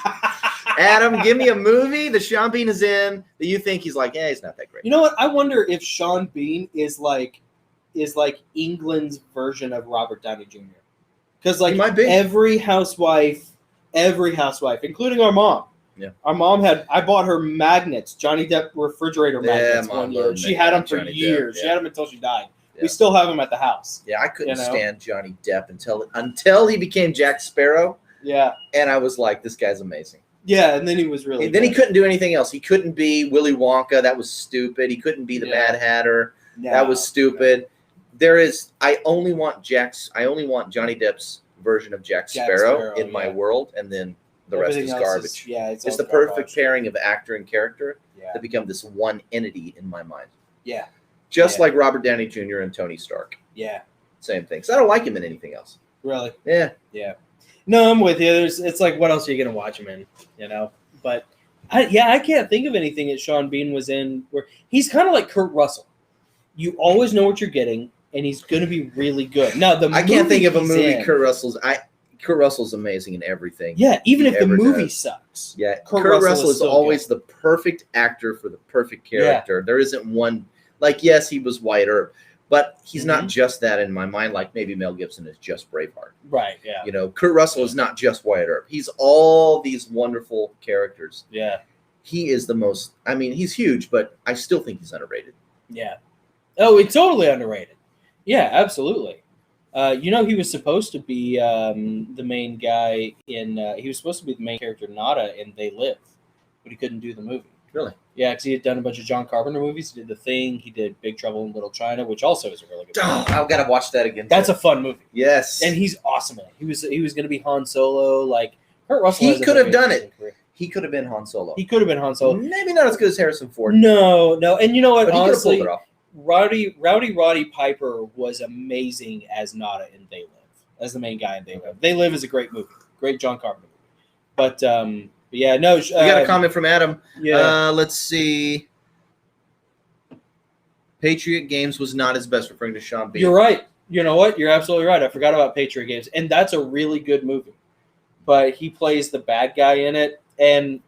Adam, give me a movie that Sean Bean is in that you think he's like, he's not that great. You know what? I wonder if Sean Bean is like England's version of Robert Downey Jr. Because like every housewife, including our mom. Yeah. Our mom I bought her magnets, Johnny Depp refrigerator magnets one year. She had them for years. She had them until she died. Yeah. We still have them at the house. Yeah, I couldn't stand Johnny Depp until he became Jack Sparrow. Yeah. And I was like, this guy's amazing. Yeah, and then he was really Then he couldn't do anything else. He couldn't be Willy Wonka. That was stupid. He couldn't be the Mad Hatter. No, that was stupid. No. I only want Johnny Depp's version of Jack Sparrow in my world, and then the rest is garbage. It's the perfect pairing of actor and character to become this one entity in my mind. Yeah. Just like Robert Downey Jr. and Tony Stark. Yeah. Same thing. So I don't like him in anything else. Really? Yeah. Yeah. No, I'm with you. It's like, what else are you going to watch him in? But I can't think of anything that Sean Bean was in where he's kind of like Kurt Russell. You always know what you're getting, and he's going to be really good. Now, I can't think of a movie Kurt Russell's amazing in everything. Yeah, even if the movie sucks. Yeah, Kurt Russell is always the perfect actor for the perfect character. Yeah. There isn't one like, yes, he was Wyatt Earp, but he's not just that in my mind. Like maybe Mel Gibson is just Braveheart. Right. Yeah. Kurt Russell is not just Wyatt Earp. He's all these wonderful characters. Yeah. He is the most. I mean, he's huge, but I still think he's underrated. Yeah. Oh, it's totally underrated. Yeah, absolutely. He was supposed to be the main guy he was supposed to be the main character, Nada, in They Live, but he couldn't do the movie. Really? Yeah, because he had done a bunch of John Carpenter movies. He did The Thing. He did Big Trouble in Little China, which also is a really good movie. I've got to watch that again. That's a fun movie. Yes. And he's awesome in it. He was going to be Han Solo, like Kurt Russell. He could have done it. He could have been Han Solo. He could have been Han Solo. Maybe not as good as Harrison Ford. No. And you know what? But honestly, he could have pulled it off. Roddy Piper was amazing as Nada in They Live, as the main guy in They Live. They Live is a great movie, great John Carpenter movie. But yeah, no. We got a comment from Adam. Yeah. Let's see. Patriot Games was not his best, referring to Sean Bean. You're right. You know what? You're absolutely right. I forgot about Patriot Games, and that's a really good movie. But he plays the bad guy in it, and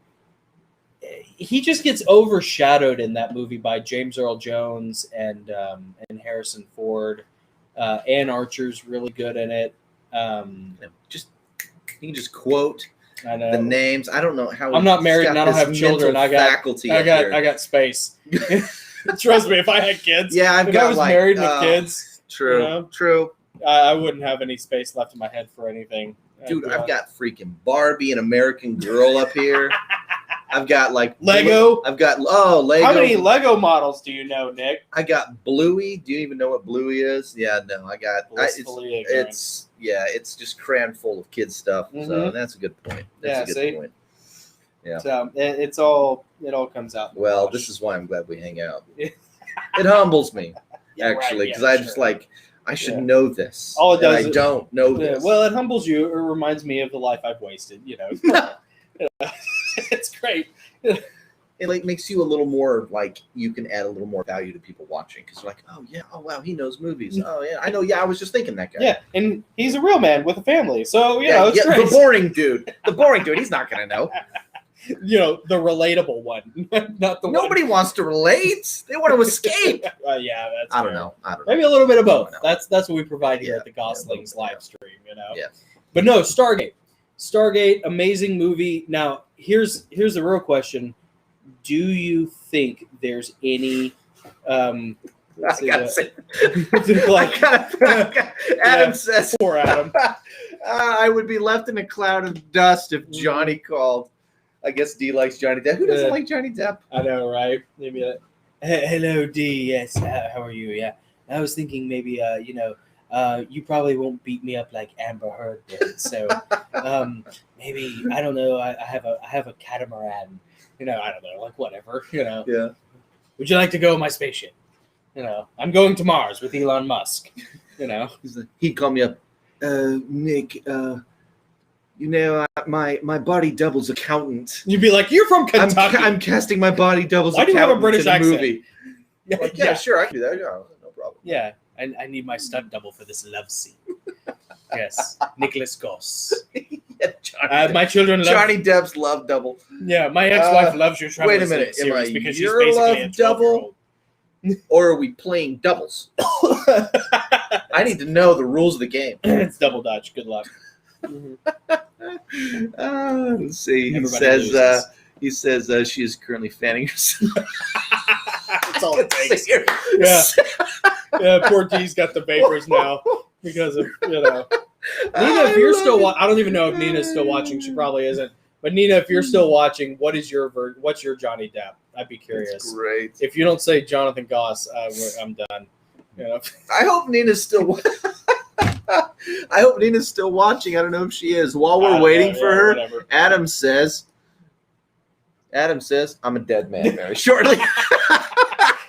he just gets overshadowed in that movie by James Earl Jones and Harrison Ford. Ann Archer's really good in it. You can just quote the names. I don't know how. I'm not married and I don't have children. I got space. Trust me, if I had kids, if I was married with kids, true. I wouldn't have any space left in my head for anything. Dude, I've got freaking Barbie and American Girl up here. I've got like Lego. Lego. How many Lego models do you know, Nick? I got Bluey. Do you even know what Bluey is? Yeah, no, I got. It's just crammed full of kids stuff. Mm-hmm. So that's a good point. That's a good point. Yeah. So it all comes out. Well, this is why I'm glad we hang out. It humbles me, actually, because I just I should know this. All it does, I don't know this. Well, it humbles you. It reminds me of the life I've wasted. It's great. It makes you a little more you can add a little more value to people watching because they're like, oh yeah, oh wow, he knows movies. Oh yeah, I know. Yeah, I was just thinking that guy. Yeah, and he's a real man with a family, so it's great. The boring dude. He's not gonna know. The relatable one, not the Nobody wants to relate. They want to escape. Yeah, that's. I don't know. Maybe a little bit of both. That's what we provide here at the Gosslings live stream. Yeah. But no, Stargate, amazing movie. Now here's the real question: do you think there's any? I gotta say, Adam says, poor Adam. I would be left in a cloud of dust if Johnny called. I guess D likes Johnny Depp. Who doesn't like Johnny Depp? I know, right? Maybe. Hello, D. Yes. How are you? Yeah. I was thinking maybe, you probably won't beat me up like Amber Heard did. So maybe, I don't know. I have a catamaran. I don't know. Like whatever. Yeah. Would you like to go in my spaceship? I'm going to Mars with Elon Musk. He'd call me up, Nick. My body double's accountant. You'd be like, you're from Kentucky. I'm casting my body double's accountant. Why do you have a British accent? Movie. Yeah, sure, I can do that. Yeah, no problem. Yeah, I need my stunt double for this love scene. Yes, Nicholas Goss. My children love Johnny Depp's love double. Yeah, my ex-wife loves your Travel Wait a minute, series because she's basically a double. Or are we playing doubles? I need to know the rules of the game. It's double dutch. Good luck. Let's see. He says she is currently fanning herself. That's all it takes. Yeah, poor D's got the vapors now because of Nina. If you're still, I don't even know if Nina's still watching. She probably isn't. But Nina, if you're still watching, what's your Johnny Depp? I'd be curious. That's great. If you don't say Jonathan Goss, I'm done. I hope Nina's still. I hope Nina's still watching. I don't know if she is. While we're waiting for her, whatever. Adam says, I'm a dead man very shortly.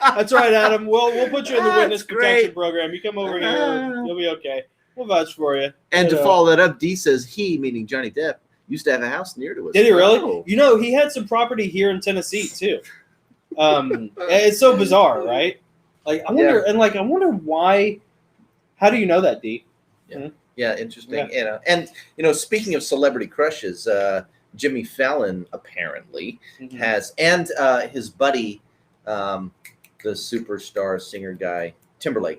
That's right, Adam. We'll put you in the witness protection program. You come over here, you'll be okay. We'll vouch for you. And to follow that up, D says he, meaning Johnny Depp, used to have a house near to us. Did he really? Oh. He had some property here in Tennessee too. It's so bizarre, right? I wonder why. How do you know that, D? Yeah, interesting. Yeah. And speaking of celebrity crushes, Jimmy Fallon apparently has, and his buddy, the superstar singer guy,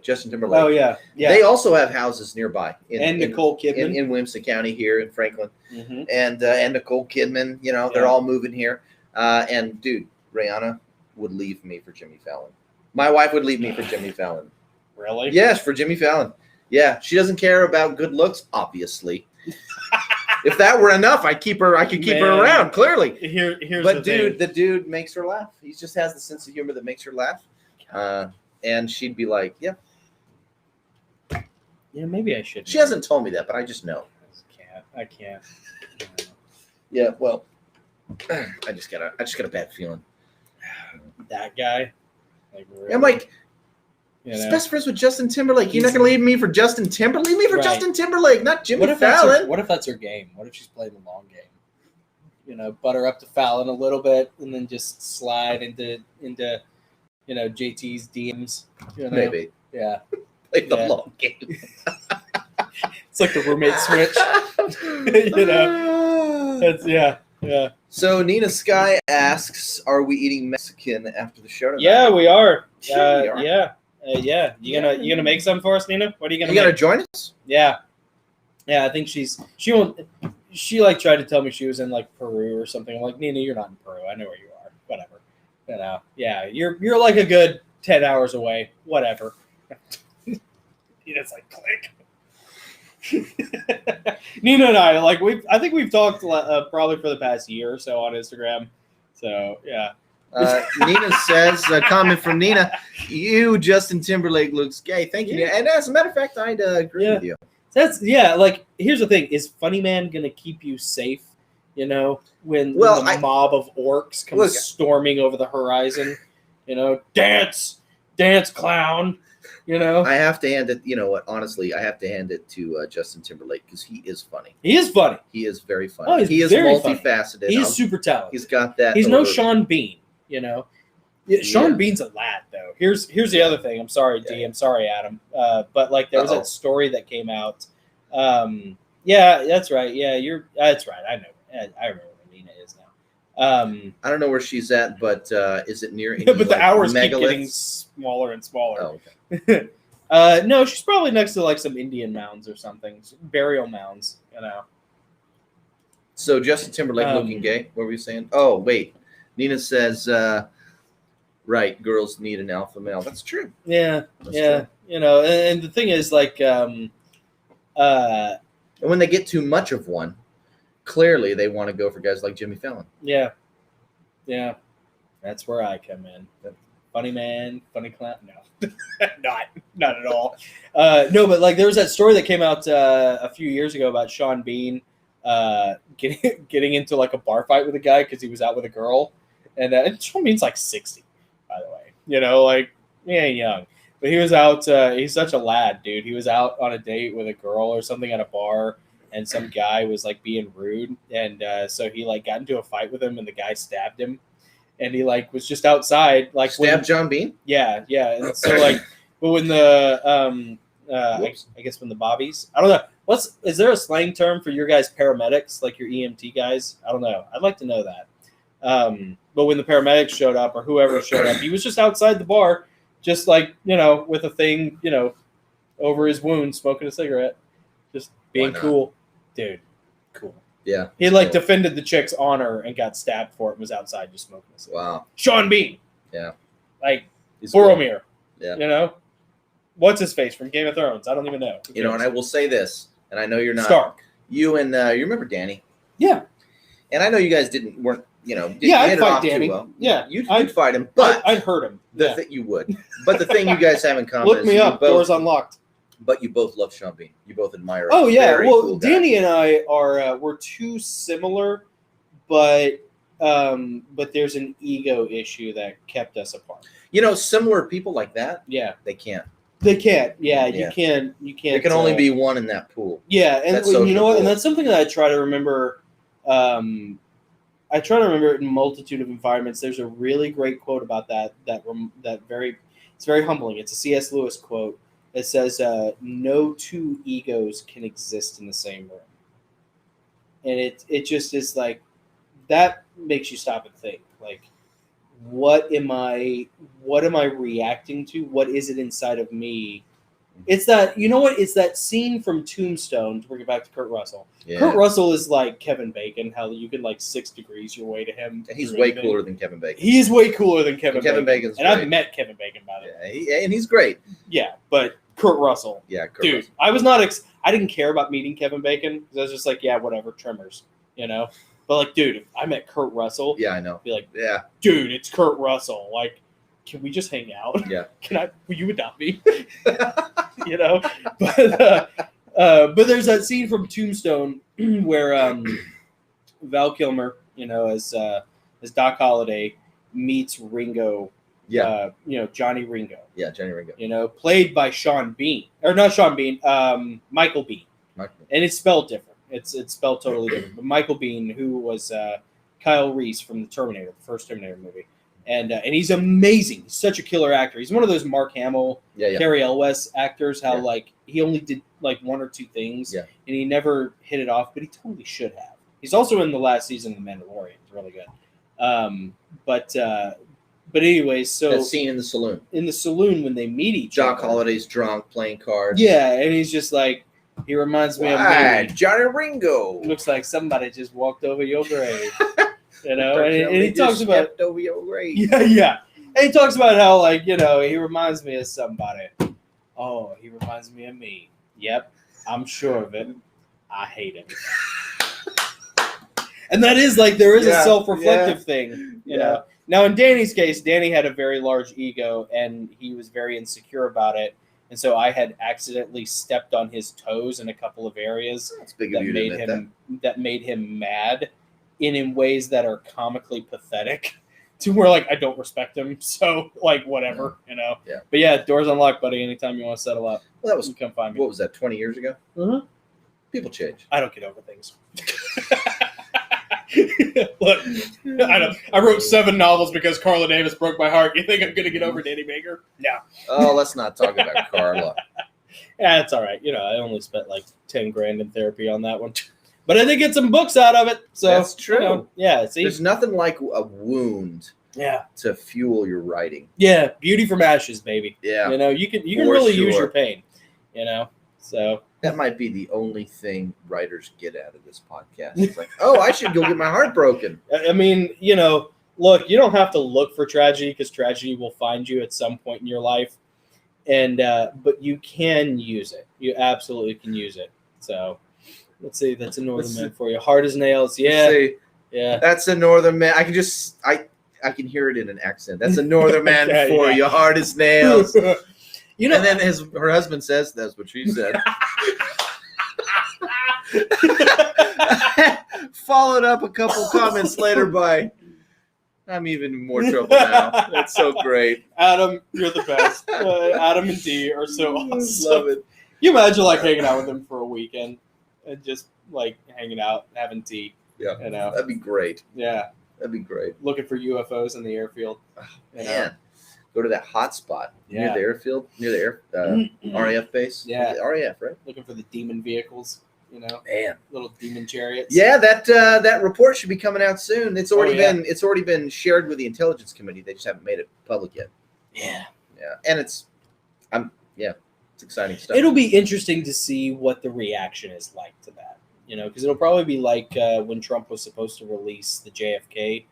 Justin Timberlake. Oh yeah. They also have houses nearby. Nicole Kidman in Williamson County here in Franklin, and Nicole Kidman. They're all moving here. And dude, Rihanna would leave me for Jimmy Fallon. My wife would leave me for Jimmy Fallon. Really? Yes, for Jimmy Fallon. Yeah, she doesn't care about good looks, obviously. If that were enough, I could keep her around, clearly. Here's the dude makes her laugh. He just has the sense of humor that makes her laugh. And she'd be like, yeah. Yeah, maybe I should. She hasn't told me that, but I just know. I can't. Yeah, well, I just got a bad feeling. That guy. Like, really? I'm like, he's best friends with Justin Timberlake. You're not gonna leave me for Justin Timberlake? Leave me for Justin Timberlake, not Jimmy Fallon. What if that's her game? What if she's playing the long game? Butter up to Fallon a little bit, and then just slide into JT's DMs. Maybe. Yeah. Play the long game. It's like the roommate switch. That's yeah. So Nina Sky asks, "Are we eating Mexican after the show tonight?" Yeah, we are. Sure we are. Yeah. You gonna make some for us, Nina? What are you gonna? You gonna join us? Yeah. I think she won't. She like tried to tell me she was in like Peru or something. I'm like, Nina, you're not in Peru. I know where you are. Whatever. Yeah, you're like a good 10 hours away. Whatever. Nina's like, click. Nina and I I think we've talked probably for the past year or so on Instagram. So yeah. Nina says, a comment from Nina, "You, Justin Timberlake, looks gay." Thank you, Nina. And as a matter of fact, I'd agree with you. Like, here's the thing: is Funny Man gonna keep you safe? When the mob of orcs comes storming over the horizon, dance, clown. I have to hand it. You know what? Honestly, I have to hand it to Justin Timberlake because he is funny. He is funny. He is very funny. Oh, he is multifaceted. Funny. He's super talented. He's got that. He's no Sean Bean. Sean Bean's a lad though. Here's the other thing. I'm sorry, D. I'm sorry, Adam. But like there was that story that came out. Yeah, that's right. Yeah, that's right. I know. I remember where Nina is now. I don't know where she's at, but is it near? Any, but the hours keep getting smaller and smaller. Oh, okay. No, she's probably next to like some Indian mounds or something, burial mounds. So Justin Timberlake looking gay. What were you saying? Oh, wait. Nina says, right, girls need an alpha male. That's true. Yeah, that's true. And the thing is, like, and when they get too much of one, clearly they want to go for guys like Jimmy Fallon. Yeah. That's where I come in. Funny man, funny clown. No, not at all. No, but like there was that story that came out a few years ago about Sean Bean getting into like a bar fight with a guy because he was out with a girl, and Sean Bean's like 60, by the way. He ain't young, but he was out. He's such a lad, dude. He was out on a date with a girl or something at a bar, and some guy was like being rude, and so he like got into a fight with him, and the guy stabbed him. And he like was just outside, like stabbed John Bean. Yeah. And so like, but when the I guess when the bobbies, I don't know. Is there a slang term for your guys paramedics, like your EMT guys? I don't know. I'd like to know that. But when the paramedics showed up or whoever showed up, he was just outside the bar, just like with a thing, over his wound, smoking a cigarette, just being cool, dude. Cool. Yeah. He like defended the chick's honor and got stabbed for it and was outside just smoking a cigarette. Wow. Sean Bean. Yeah. Like Boromir. Cool. Yeah. What's his face from Game of Thrones? I don't even know. And I will say this, and I know you're not Stark. You and you remember Danny? Yeah. And I know you guys weren't I'd fight Danny. Well. Yeah. You'd fight him, but I'd hurt him. You would. But the thing you guys have in common Look me up. Doors unlocked. But you both love Sean Bean. You both admire him. Oh yeah, well, cool Danny and I are we're too similar, but there's an ego issue that kept us apart. Similar people like that. Yeah, they can't. They can't. Yeah, you can't. There can only be one in that pool. Yeah, and you know what? And that's something that I try to remember. I try to remember it in a multitude of environments. There's a really great quote about that. It's very humbling. It's a C.S. Lewis quote. It says, no two egos can exist in the same room. And it just is like, that makes you stop and think. Like, what am I reacting to? What is it inside of me? It's that, it's that scene from Tombstone, to bring it back to Kurt Russell. Yeah. Kurt Russell is like Kevin Bacon, how you can like 6 degrees your way to him. And he's way cooler than Kevin Bacon. He is way cooler than Kevin Bacon. Bacon's and I've met Kevin Bacon, by the way. And he's great. Yeah, but Kurt Russell. Yeah, Kurt Dude, Russell. I was not I didn't care about meeting Kevin Bacon because I was just like, yeah, whatever, trimmers, But like, dude, if I met Kurt Russell, yeah, I know. Be like, yeah, dude, it's Kurt Russell. Like, can we just hang out? Yeah. Will you adopt me? But there's that scene from Tombstone where Val Kilmer, as Doc Holliday meets Ringo. Yeah. Johnny Ringo. Yeah, Johnny Ringo. Played by Sean Bean, or not Sean Bean, Michael Bean. And it's spelled different. It's spelled totally different. But Michael Bean, who was Kyle Reese from the Terminator, the first Terminator movie, and he's amazing. He's such a killer actor. He's one of those Mark Hamill, Cary Elwes actors. How he only did like one or two things, and he never hit it off, but he totally should have. He's also in the last season of The Mandalorian. It's really good. But anyways, so that scene in the saloon. In the saloon when they meet each other. Doc Holliday's drunk playing cards. Yeah, and he's just like, he reminds me of me. Johnny Ringo. Looks like somebody just walked over your grave. And he talks about over your grave. Yeah. And he talks about how he reminds me of somebody. Oh, he reminds me of me. Yep, I'm sure of it. I hate him. And that is there is a self-reflective thing, you know. Now, in Danny's case, Danny had a very large ego, and he was very insecure about it. And so I had accidentally stepped on his toes in a couple of areas that made him mad in ways that are comically pathetic to where, I don't respect him. So, whatever, Yeah. But, yeah, door's unlocked, buddy. Anytime you want to settle up, well, you come find me. What was that, 20 years ago? Mm-hmm. People change. I don't get over things. Look, I wrote 7 novels because Carla Davis broke my heart. You think I'm going to get over Danny Baker? No. Oh, let's not talk about Carla. Yeah, it's all right. I only spent $10,000 in therapy on that one, but I did get some books out of it. So that's true. Yeah, see, there's nothing like a wound. Yeah. To fuel your writing. Yeah, beauty from ashes, baby. Yeah. You can really use your pain. So. That might be the only thing writers get out of this podcast. It's I should go get my heart broken. I mean, look, you don't have to look for tragedy because tragedy will find you at some point in your life. And but you can use it. You absolutely can use it. So let's see. That's a Northern Man for you. Hard as nails. Yeah. Yeah. That's a Northern Man. I can hear it in an accent. That's a Northern Man for you. Hard as nails. And then her husband says, that's what she said. Followed up a couple comments later by, I'm even in more trouble now. That's so great. Adam, you're the best. Adam and Dee are so awesome. Love it. You imagine hanging out with them for a weekend and just hanging out, having tea. Yeah. That'd be great. Yeah. That'd be great. Looking for UFOs in the airfield. Man. Go to that hot spot near the airfield, near the RAF base. Yeah, RAF, right? Looking for the demon vehicles, Man, little demon chariots. Yeah, that report should be coming out soon. It's already been shared with the intelligence committee. They just haven't made it public yet. Yeah, and it's exciting stuff. It'll be interesting to see what the reaction is like to that. Because it'll probably be like when Trump was supposed to release the JFK.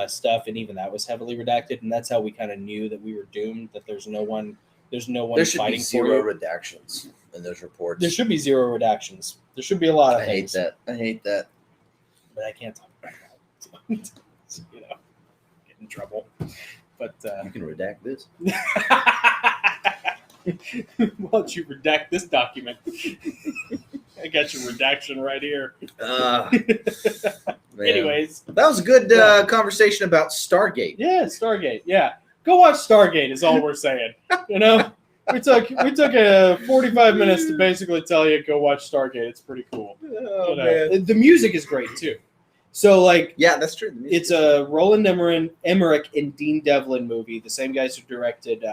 Stuff, and even that was heavily redacted, and that's how we kind of knew that we were doomed. That there's no one there should fighting be zero for redactions in those reports. There should be zero redactions. There should be a lot of things. I hate that. But I can't talk about that. So, get in trouble. But you can redact this. Why don't you redact this document? I got your redaction right here. Anyways, that was a good conversation about Stargate. Yeah, Stargate. Yeah, go watch Stargate. Is all we're saying. We took 45 minutes to basically tell you go watch Stargate. It's pretty cool. Oh man, the music is great too. So that's true. It's a Roland Emmerich and Dean Devlin movie. The same guys who directed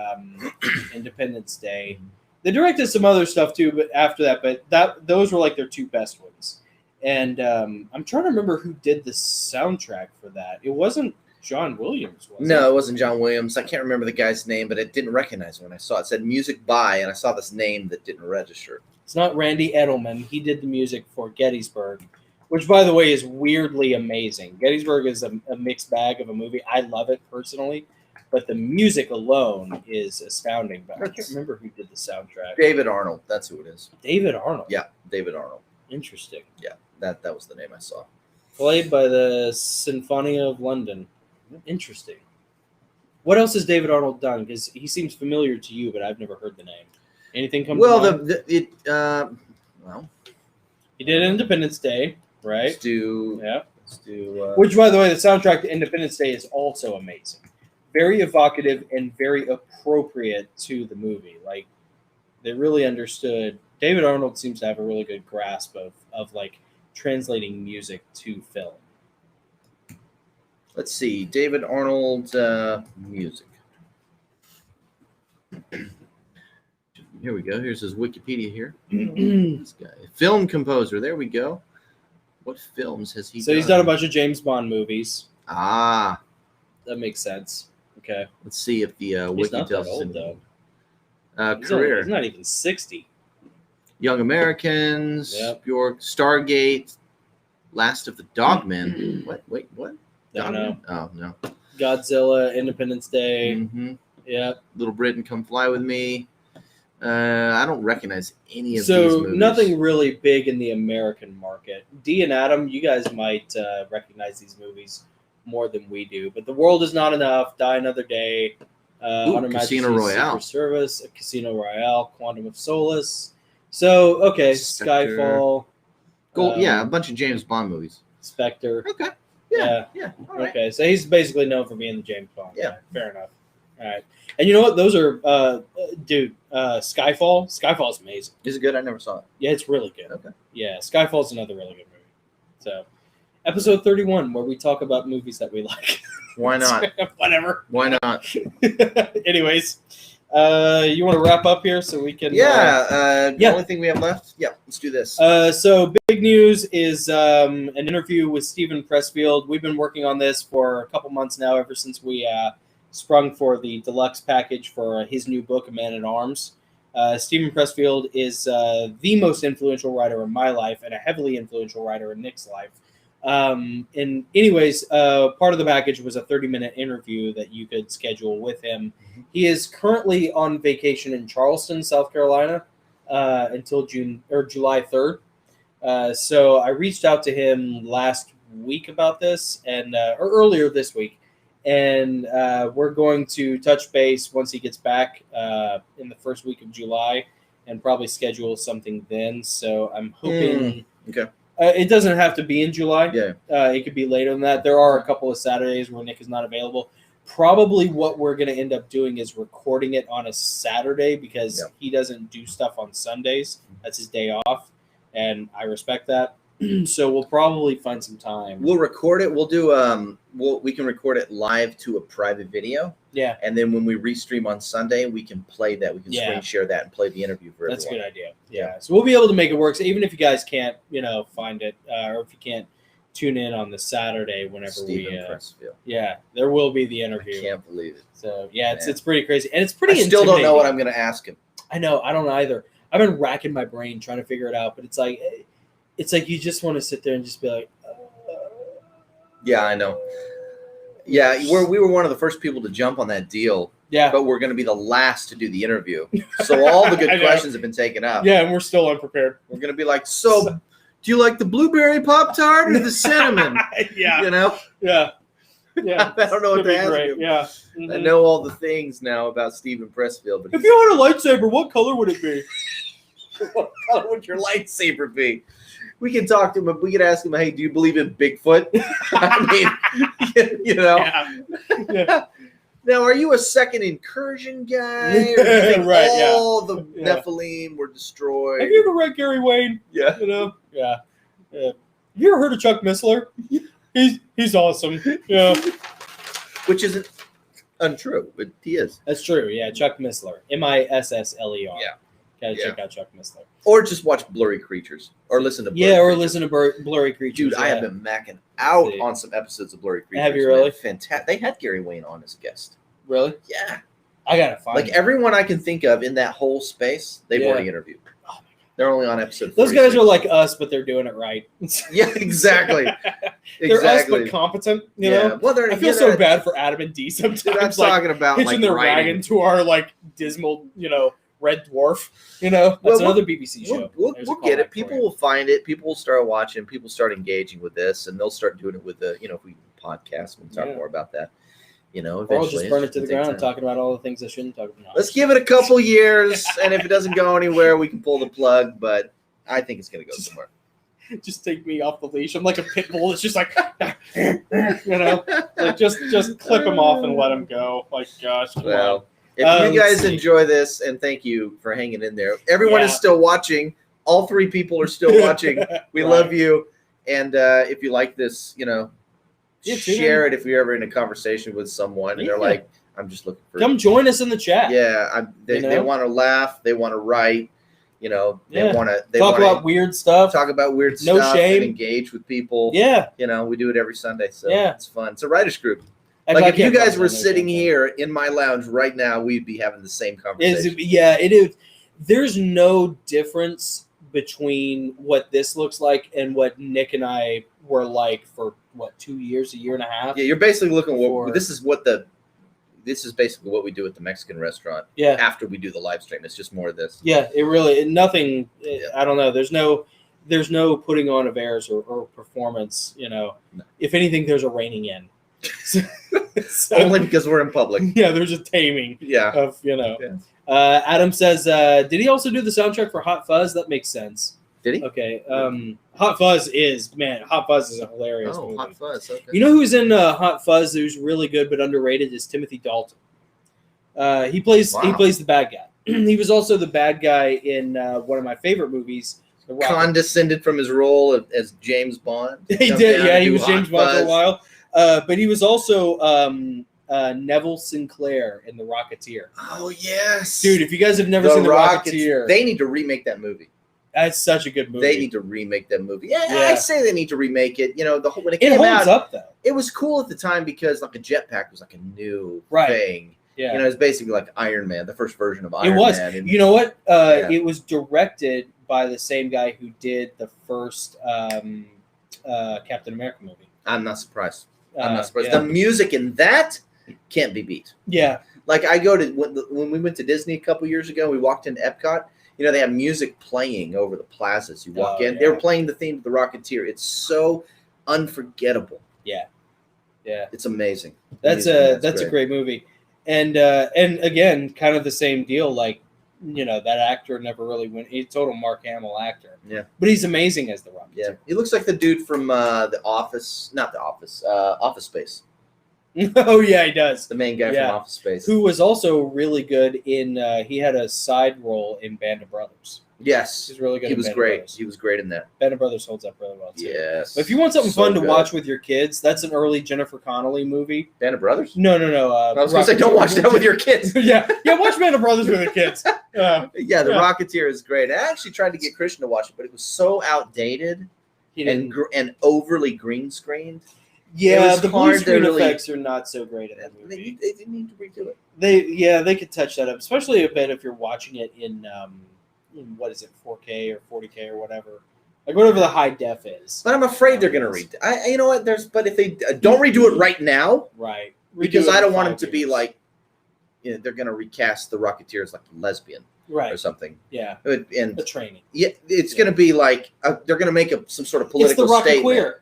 Independence Day. They directed some other stuff too, but after that, those were their two best ones. And I'm trying to remember who did the soundtrack for that. It wasn't John Williams, was it? No, it wasn't John Williams. I can't remember the guy's name, but I didn't recognize it when I saw it. It said music by, and I saw this name that didn't register. It's not Randy Edelman. He did the music for Gettysburg, which, by the way, is weirdly amazing. Gettysburg is a mixed bag of a movie. I love it personally, but the music alone is astounding. But I can't remember who did the soundtrack. David Arnold. That's who it is. David Arnold? Yeah, David Arnold. Interesting. Yeah, that was the name I saw. Played by the Sinfonia of London. Interesting. What else has David Arnold done? Because he seems familiar to you, but I've never heard the name. Anything come to mind? He did Independence Day, right? Stu. Yeah. Let's do. Which, by the way, the soundtrack to Independence Day is also amazing. Very evocative and very appropriate to the movie. Like, they really understood. David Arnold seems to have a really good grasp of like translating music to film. Let's see, David Arnold music. Here we go. Here's his Wikipedia here. This guy, film composer. There we go. What films has he done? So he's done a bunch of James Bond movies. Ah, that makes sense. Okay. Let's see if the wiki tells us. Career. He's not even 60. Young Americans. Yep. Bjork. Stargate. Last of the Dogmen. What? Wait, what? No. Oh, no. Godzilla, Independence Day. Mm-hmm. Yeah. Little Britain, Come Fly With Me. I don't recognize any of these movies. So nothing really big in the American market. D and Adam, you guys might recognize these movies more than we do. But The World Is Not Enough, Die Another Day, Casino Royale. Secret Service, Casino Royale, Quantum of Solace. So, okay, Spectre. Skyfall. A bunch of James Bond movies. Spectre. Okay. Yeah. All right. Okay, so he's basically known for being the James Bond. Yeah. Fair enough. All right. And you know what? Those are, Skyfall. Skyfall's amazing. Is it good? I never saw it. Yeah, it's really good. Okay. Yeah, Skyfall's another really good movie. So, episode 31, where we talk about movies that we like. Why not? Whatever. Why not? Anyways, you want to wrap up here so we can... The only thing we have left? Yeah, let's do this. So, big news is an interview with Stephen Pressfield. We've been working on this for a couple months now, ever since we... sprung for the deluxe package for his new book, A Man at Arms. Stephen Pressfield is the most influential writer in my life and a heavily influential writer in Nick's life. And anyways, part of the package was a 30-minute interview that you could schedule with him. Mm-hmm. He is currently on vacation in Charleston, South Carolina, until July 3rd. So I reached out to him last week about this, or earlier this week. And we're going to touch base once he gets back in the first week of July and probably schedule something then. So I'm hoping it doesn't have to be in July. Yeah. It could be later than that. There are a couple of Saturdays where Nick is not available. Probably what we're going to end up doing is recording it on a Saturday because he doesn't do stuff on Sundays. That's his day off, and I respect that. So we'll probably find some time. We'll record it. We'll do we can record it live to a private video. Yeah. And then when we restream on Sunday, we can play that. We can screen share that and play the interview for everyone. That's a good idea. Yeah. So we'll be able to make it work. So even if you guys can't, find it, or if you can't tune in on the Saturday whenever Stephen Pressfield. Yeah, there will be the interview. I can't believe it. So it's pretty crazy. And it's pretty I still don't know what I'm going to ask him. I know. I don't either. I've been racking my brain trying to figure it out, but it's like you just want to sit there and just be like, Yeah, I know. Yeah, we were one of the first people to jump on that deal. Yeah. But we're going to be the last to do the interview. So all the good questions have been taken up. Yeah, and we're still unprepared. We're going to be like, so do you like the blueberry Pop-Tart or the cinnamon? Yeah. Yeah. Yeah. I don't know what to ask you. Yeah. Mm-hmm. I know all the things now about Stephen Pressfield. But if you had a lightsaber, what color would it be? What color would your lightsaber be? We can talk to him, but we could ask him, hey, do you believe in Bigfoot? I mean, Yeah. Now, are you a second incursion guy? Or do you think all the Nephilim were destroyed? Have you ever read Gary Wayne? Yeah. Yeah. Have you ever heard of Chuck Missler? He's awesome. Yeah. Which isn't untrue, but he is. That's true. Yeah, Chuck Missler. Missler. Yeah. Gotta check out Chuck Missler. Or just watch Blurry Creatures. Or listen to Blurry Creatures. Dude, I have been macking out on some episodes of Blurry Creatures. Have you really? Fantastic. They had Gary Wayne on as a guest. Really? Yeah. I gotta find Like everyone I can think of in that whole space, they've already interviewed. Oh my God. They're only on episode 46. Those guys are like us, but they're doing it right. Yeah, exactly. They're us, but competent, you know? Well, I feel so bad for Adam and Dee sometimes. Dude, I'm talking about hitching their wagon to our dismal, Red Dwarf, that's another BBC show. We'll get it. People will find it. People will start watching. People start engaging with this, and they'll start doing it with if we podcast, we'll talk more about that. Eventually. Or I'll just burn it to the ground talking about all the things I shouldn't talk about. Let's give it a couple years, and if it doesn't go anywhere, we can pull the plug, but I think it's going to go somewhere. just take me off the leash. I'm like a pit bull. It's just like, like just clip him off and let him go. Like, gosh. Well, if you guys enjoy this, and thank you for hanging in there. Everyone is still watching. All 3 people are still watching. We love you. And if you like this, share it if you're ever in a conversation with someone and they're like, I'm just looking for. Come join us in the chat. Yeah, they want to laugh. They want to write. They want to talk about weird stuff. No shame. And and engage with people. Yeah. We do it every Sunday, so it's fun. It's a writers group. If you guys were sitting here in my lounge right now, we'd be having the same conversation. It is. There's no difference between what this looks like and what Nick and I were like for 2 years, a year and a half. Yeah, you're basically looking at this is basically what we do at the Mexican restaurant. Yeah. After we do the live stream, it's just more of this. Yeah, nothing. I don't know. There's no putting on of airs or performance. No. If anything, there's a reining in. So, only because we're in public. Yeah, there's a taming. Yeah. Of Yeah. Adam says, did he also do the soundtrack for Hot Fuzz? That makes sense. Did he? Okay. Hot Fuzz is a hilarious movie. Hot Fuzz. Okay. You know who's in Hot Fuzz who's really good but underrated is Timothy Dalton. He plays the bad guy. He was also the bad guy in one of my favorite movies. Condescended from his role as James Bond. He did. Yeah, he was James Bond for a while. But he was also Neville Sinclair in The Rocketeer. Oh, yes. Dude, if you guys have never seen The Rocketeer. They need to remake that movie. That's such a good movie. They need to remake that movie. Yeah, I say they need to remake it. When it came holds up, though. It was cool at the time because like a jetpack was like a new thing. Yeah. It was basically like Iron Man, the first version of Iron Man. It was. And, you know what? It was directed by the same guy who did the first Captain America movie. I'm not surprised. The music in that can't be beat. Yeah. Like I go to when we went to Disney a couple years ago, we walked into Epcot. They have music playing over the plazas. You walk in, they were playing the theme of The Rocketeer. It's so unforgettable. Yeah. Yeah. It's amazing. That's a great movie. And again, kind of the same deal. Like, that actor never really went. He's a total Mark Hamill actor. Yeah. But he's amazing as the Rocketeer. Yeah. He looks like the dude from The Office. Not The Office. Office Space. Oh, yeah, he does. The main guy from Office Space. Who was also really good in, he had a side role in Band of Brothers. Yes. He's really good. He was great. He was great in that. Band of Brothers holds up really well, too. Yes. But if you want something fun to watch with your kids, that's an early Jennifer Connelly movie. Band of Brothers? No. I was going to say, don't watch that with your kids. Yeah, watch Band of Brothers with your kids. The Rocketeer is great. I actually tried to get Christian to watch it, but it was so outdated and overly green screened. Yeah, the blue screen effects are not so great in that movie. They didn't need to redo it. They could touch that up, especially a bit if you're watching it in what is it, 4K or 40K or whatever, like whatever the high def is. But I'm afraid they're going to redo. You know what? But if they don't redo it right now, right? Because I don't want them to be like, they're going to recast the Rocketeer as like a lesbian, right, or something. Yeah, and the training. Yeah, it's going to be like they're going to make some sort of political statement.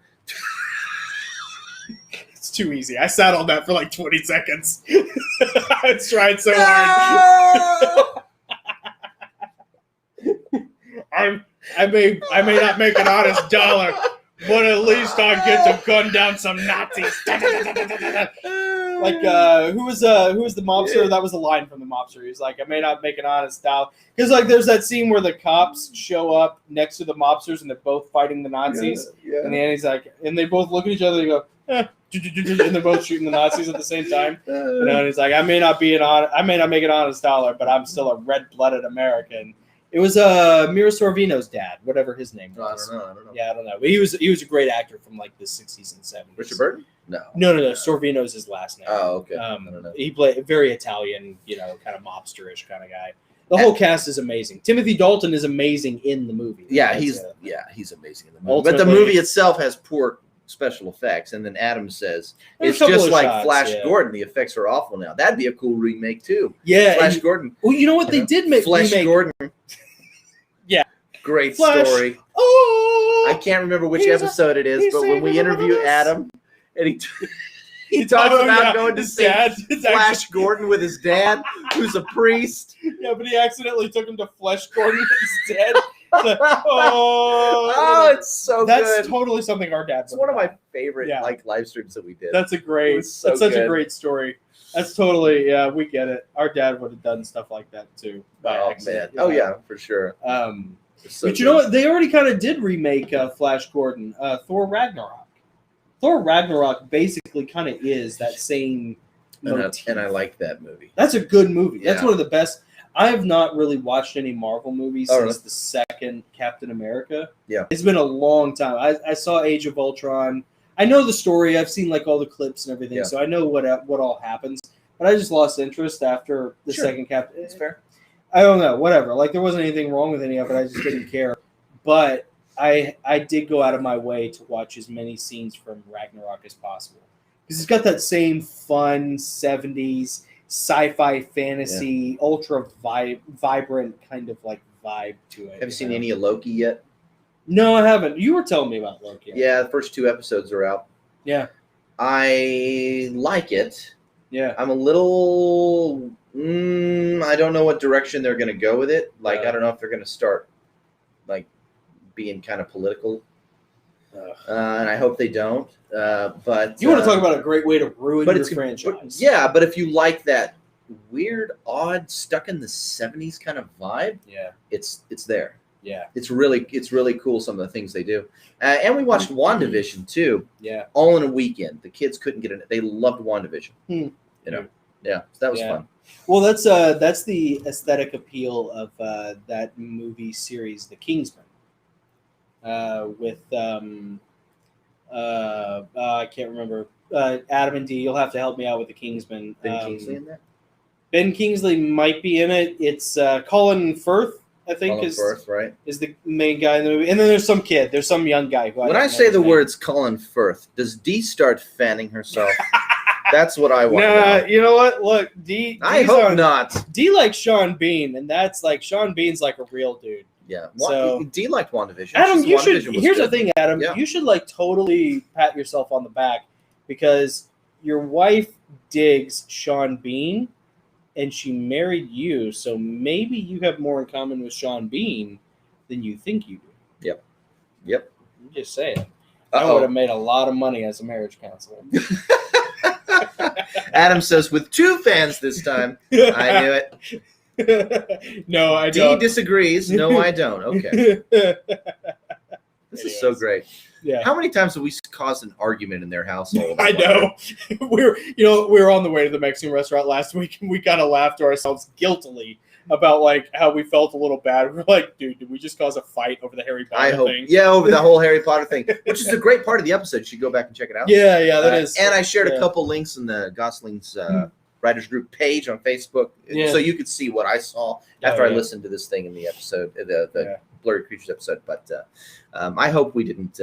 It's too easy. I sat on that for like 20 seconds. I was trying so hard. I may not make an honest dollar, but at least I get to gun down some Nazis. Like who was the mobster? That was a line from the mobster. He's like, I may not make an honest dollar, because like there's that scene where the cops show up next to the mobsters and they're both fighting the Nazis. Yeah. And then he's like, and they both look at each other and go, and they're both shooting the Nazis at the same time. And he's like, I may not make an honest dollar, but I'm still a red-blooded American. It was Mira Sorvino's dad, whatever his name was. I don't know. Yeah, I don't know. But he was a great actor from like the 60s and 70s. Richard Burton? No. Sorvino's his last name. Oh, okay. I don't know. He played very Italian, kind of mobsterish kind of guy. The whole cast is amazing. Timothy Dalton is amazing in the movie. Yeah, he's amazing in the movie. But the movie itself has poor special effects, and then Adam says it's just like shots, Flash Gordon. The effects are awful now. That'd be a cool remake too. Yeah, Flash Gordon. Well, you know what they did make Flash Gordon. Yeah, great Flash. Story. Oh, I can't remember which episode it is, but when we interview Adam, and he talks about going to see Flash Gordon with his dad, who's a priest. Yeah, but he accidentally took him to Flesh Gordon instead. It's so that's good. That's totally something our dad. It's one of my favorite live streams that we did. That's such a great story. That's totally we get it. Our dad would have done stuff like that too. Man. Oh yeah, for sure. But you know what? They already kind of did remake Flash Gordon, Thor Ragnarok. Thor Ragnarok basically kind of is that same motif. And I like that movie. That's a good movie. Yeah. That's one of the best. I have not really watched any Marvel movies since the second Captain America. Yeah. It's been a long time. I saw Age of Ultron. I know the story. I've seen like all the clips and everything, so I know what all happens. But I just lost interest after the second Captain. It's fair. I don't know. Whatever. Like there wasn't anything wrong with any of it. I just didn't care. But I did go out of my way to watch as many scenes from Ragnarok as possible because it's got that same fun 70s sci-fi fantasy, ultra vibrant kind of like vibe to it. Have you seen any of Loki yet? No, I haven't. You were telling me about Loki. Yeah, the first 2 episodes are out. Yeah. I like it. Yeah. I'm a little... I don't know what direction they're going to go with it. Like, I don't know if they're going to start, like, being kind of political. And I hope they don't. But you want to talk about a great way to ruin your franchise. But if you like that weird, odd, stuck in the 70s kind of vibe, it's there. Yeah. It's really cool, some of the things they do. And we watched WandaVision, too. Yeah. All in a weekend. The kids couldn't get in it. They loved WandaVision. You know? Yeah. So that was fun. Well, that's the aesthetic appeal of that movie series, The Kingsman. With I can't remember Adam and D. You'll have to help me out with The Kingsman. Ben Kingsley in that? Ben Kingsley might be in it. It's Colin Firth, I think, Colin Firth, right? Is the main guy in the movie, and then there's some kid. There's some young guy. When I say the words Colin Firth, does Dee start fanning herself? That's what I want. Nah, you know what? Look, Dee. I hope not. Dee likes Sean Bean, and that's like Sean Bean's like a real dude. Yeah. So Dee liked WandaVision. Adam, you should. Here's the thing, Adam. Yeah. You should like totally pat yourself on the back because your wife digs Sean Bean, and she married you. So maybe you have more in common with Sean Bean than you think you do. Yep. I'm just saying. I would have made a lot of money as a marriage counselor. Adam says, with 2 fans this time. I knew it. No, I don't. Dee disagrees. No, I don't. Okay. This is so great. Yeah. How many times have we caused an argument in their household? I know. We were on the way to the Mexican restaurant last week, and we kind of laughed to ourselves guiltily about like how we felt a little bad. We're like, dude, did we just cause a fight over the Harry Potter thing? Yeah, over the whole Harry Potter thing, which is a great part of the episode. You should go back and check it out. Yeah, that is. And I shared a couple links in the Gosslings Writers Group page on Facebook, so you could see what I saw after I listened to this thing in the episode, the Blurry Creatures episode. But I hope we didn't.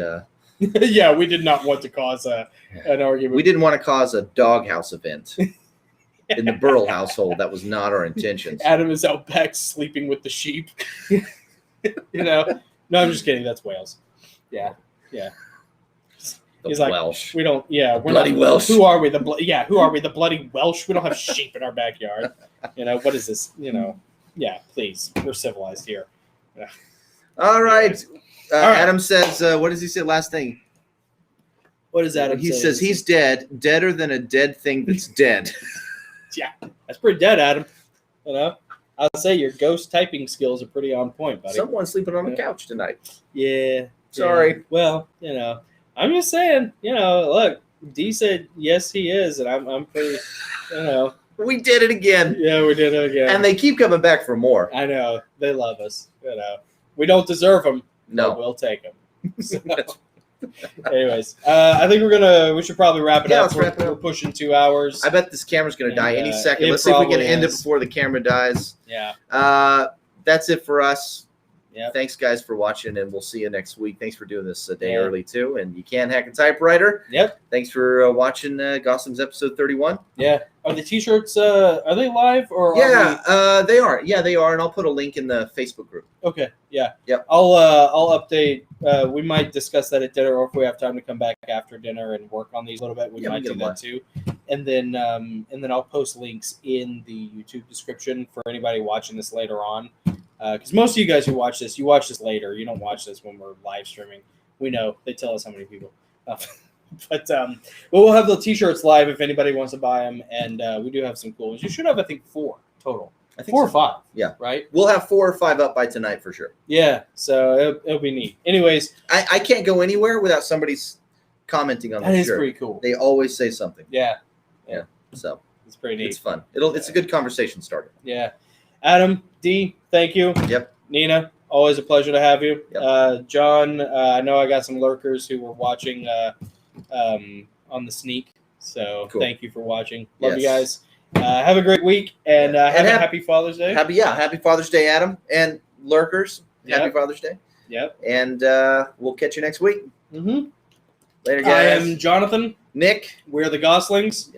Yeah, we did not want to cause an argument. We didn't want to cause a doghouse event. In the Burrell household, that was not our intentions. Adam is out back sleeping with the sheep. No, I'm just kidding. That's Wales. Yeah. He's like, Welsh. We don't. Yeah, we're bloody not, Welsh. Who are we? Who are we? The bloody Welsh. We don't have sheep in our backyard. What is this? Yeah, please. We're civilized here. Yeah. All right. Adam says, what does he say last thing? What does Adam say? He says he's dead, deader than a dead thing that's dead. Yeah, that's pretty dead, Adam. I'll say your ghost typing skills are pretty on point, buddy. Someone's sleeping on the couch tonight. Yeah. Sorry. Yeah. Well, I'm just saying, look, Dee said yes, he is, and I'm pretty, We did it again. Yeah, we did it again. And they keep coming back for more. I know. They love us. We don't deserve them. No. But we'll take them. So. Anyways, I think we should probably wrap it up. Let's wrap it up. We're pushing 2 hours. I bet this camera's going to die any second. Let's see if we can end it before the camera dies. Yeah. That's it for us. Yeah. Thanks, guys, for watching, and we'll see you next week. Thanks for doing this a day early, too. And you can hack a typewriter. Yep. Thanks for watching Gosslings episode 31. Yeah. Are the T-shirts, are they live? Or they are. Yeah, they are. And I'll put a link in the Facebook group. Okay. Yeah. Yep. I'll update. We might discuss that at dinner, or if we have time to come back after dinner and work on these a little bit, we might do that too. And then I'll post links in the YouTube description for anybody watching this later on. because most of you guys who watch this, you watch this later. You don't watch this when we're live streaming. We know they tell us how many people. But we'll have the T-shirts live if anybody wants to buy them, and we do have some cool ones. You should have, I think, 4 total. I think 4 or 5. Yeah. Right? We'll have 4 or 5 up by tonight for sure. Yeah. So it'll be neat. Anyways. I can't go anywhere without somebody's commenting on the shirt. That is pretty cool. They always say something. Yeah. So it's pretty neat. It's fun. It's a good conversation starter. Yeah. Adam, D, thank you. Yep. Nina, always a pleasure to have you. Yep. John, I know I got some lurkers who were watching on the sneak. So Thank you for watching. Love you guys. Have a great week and have a happy Father's Day. Happy Father's Day, Adam, and lurkers. Happy Father's Day. Yep. And we'll catch you next week. Mm-hmm. Later, guys. I am Jonathan. Nick. We're the Gosslings.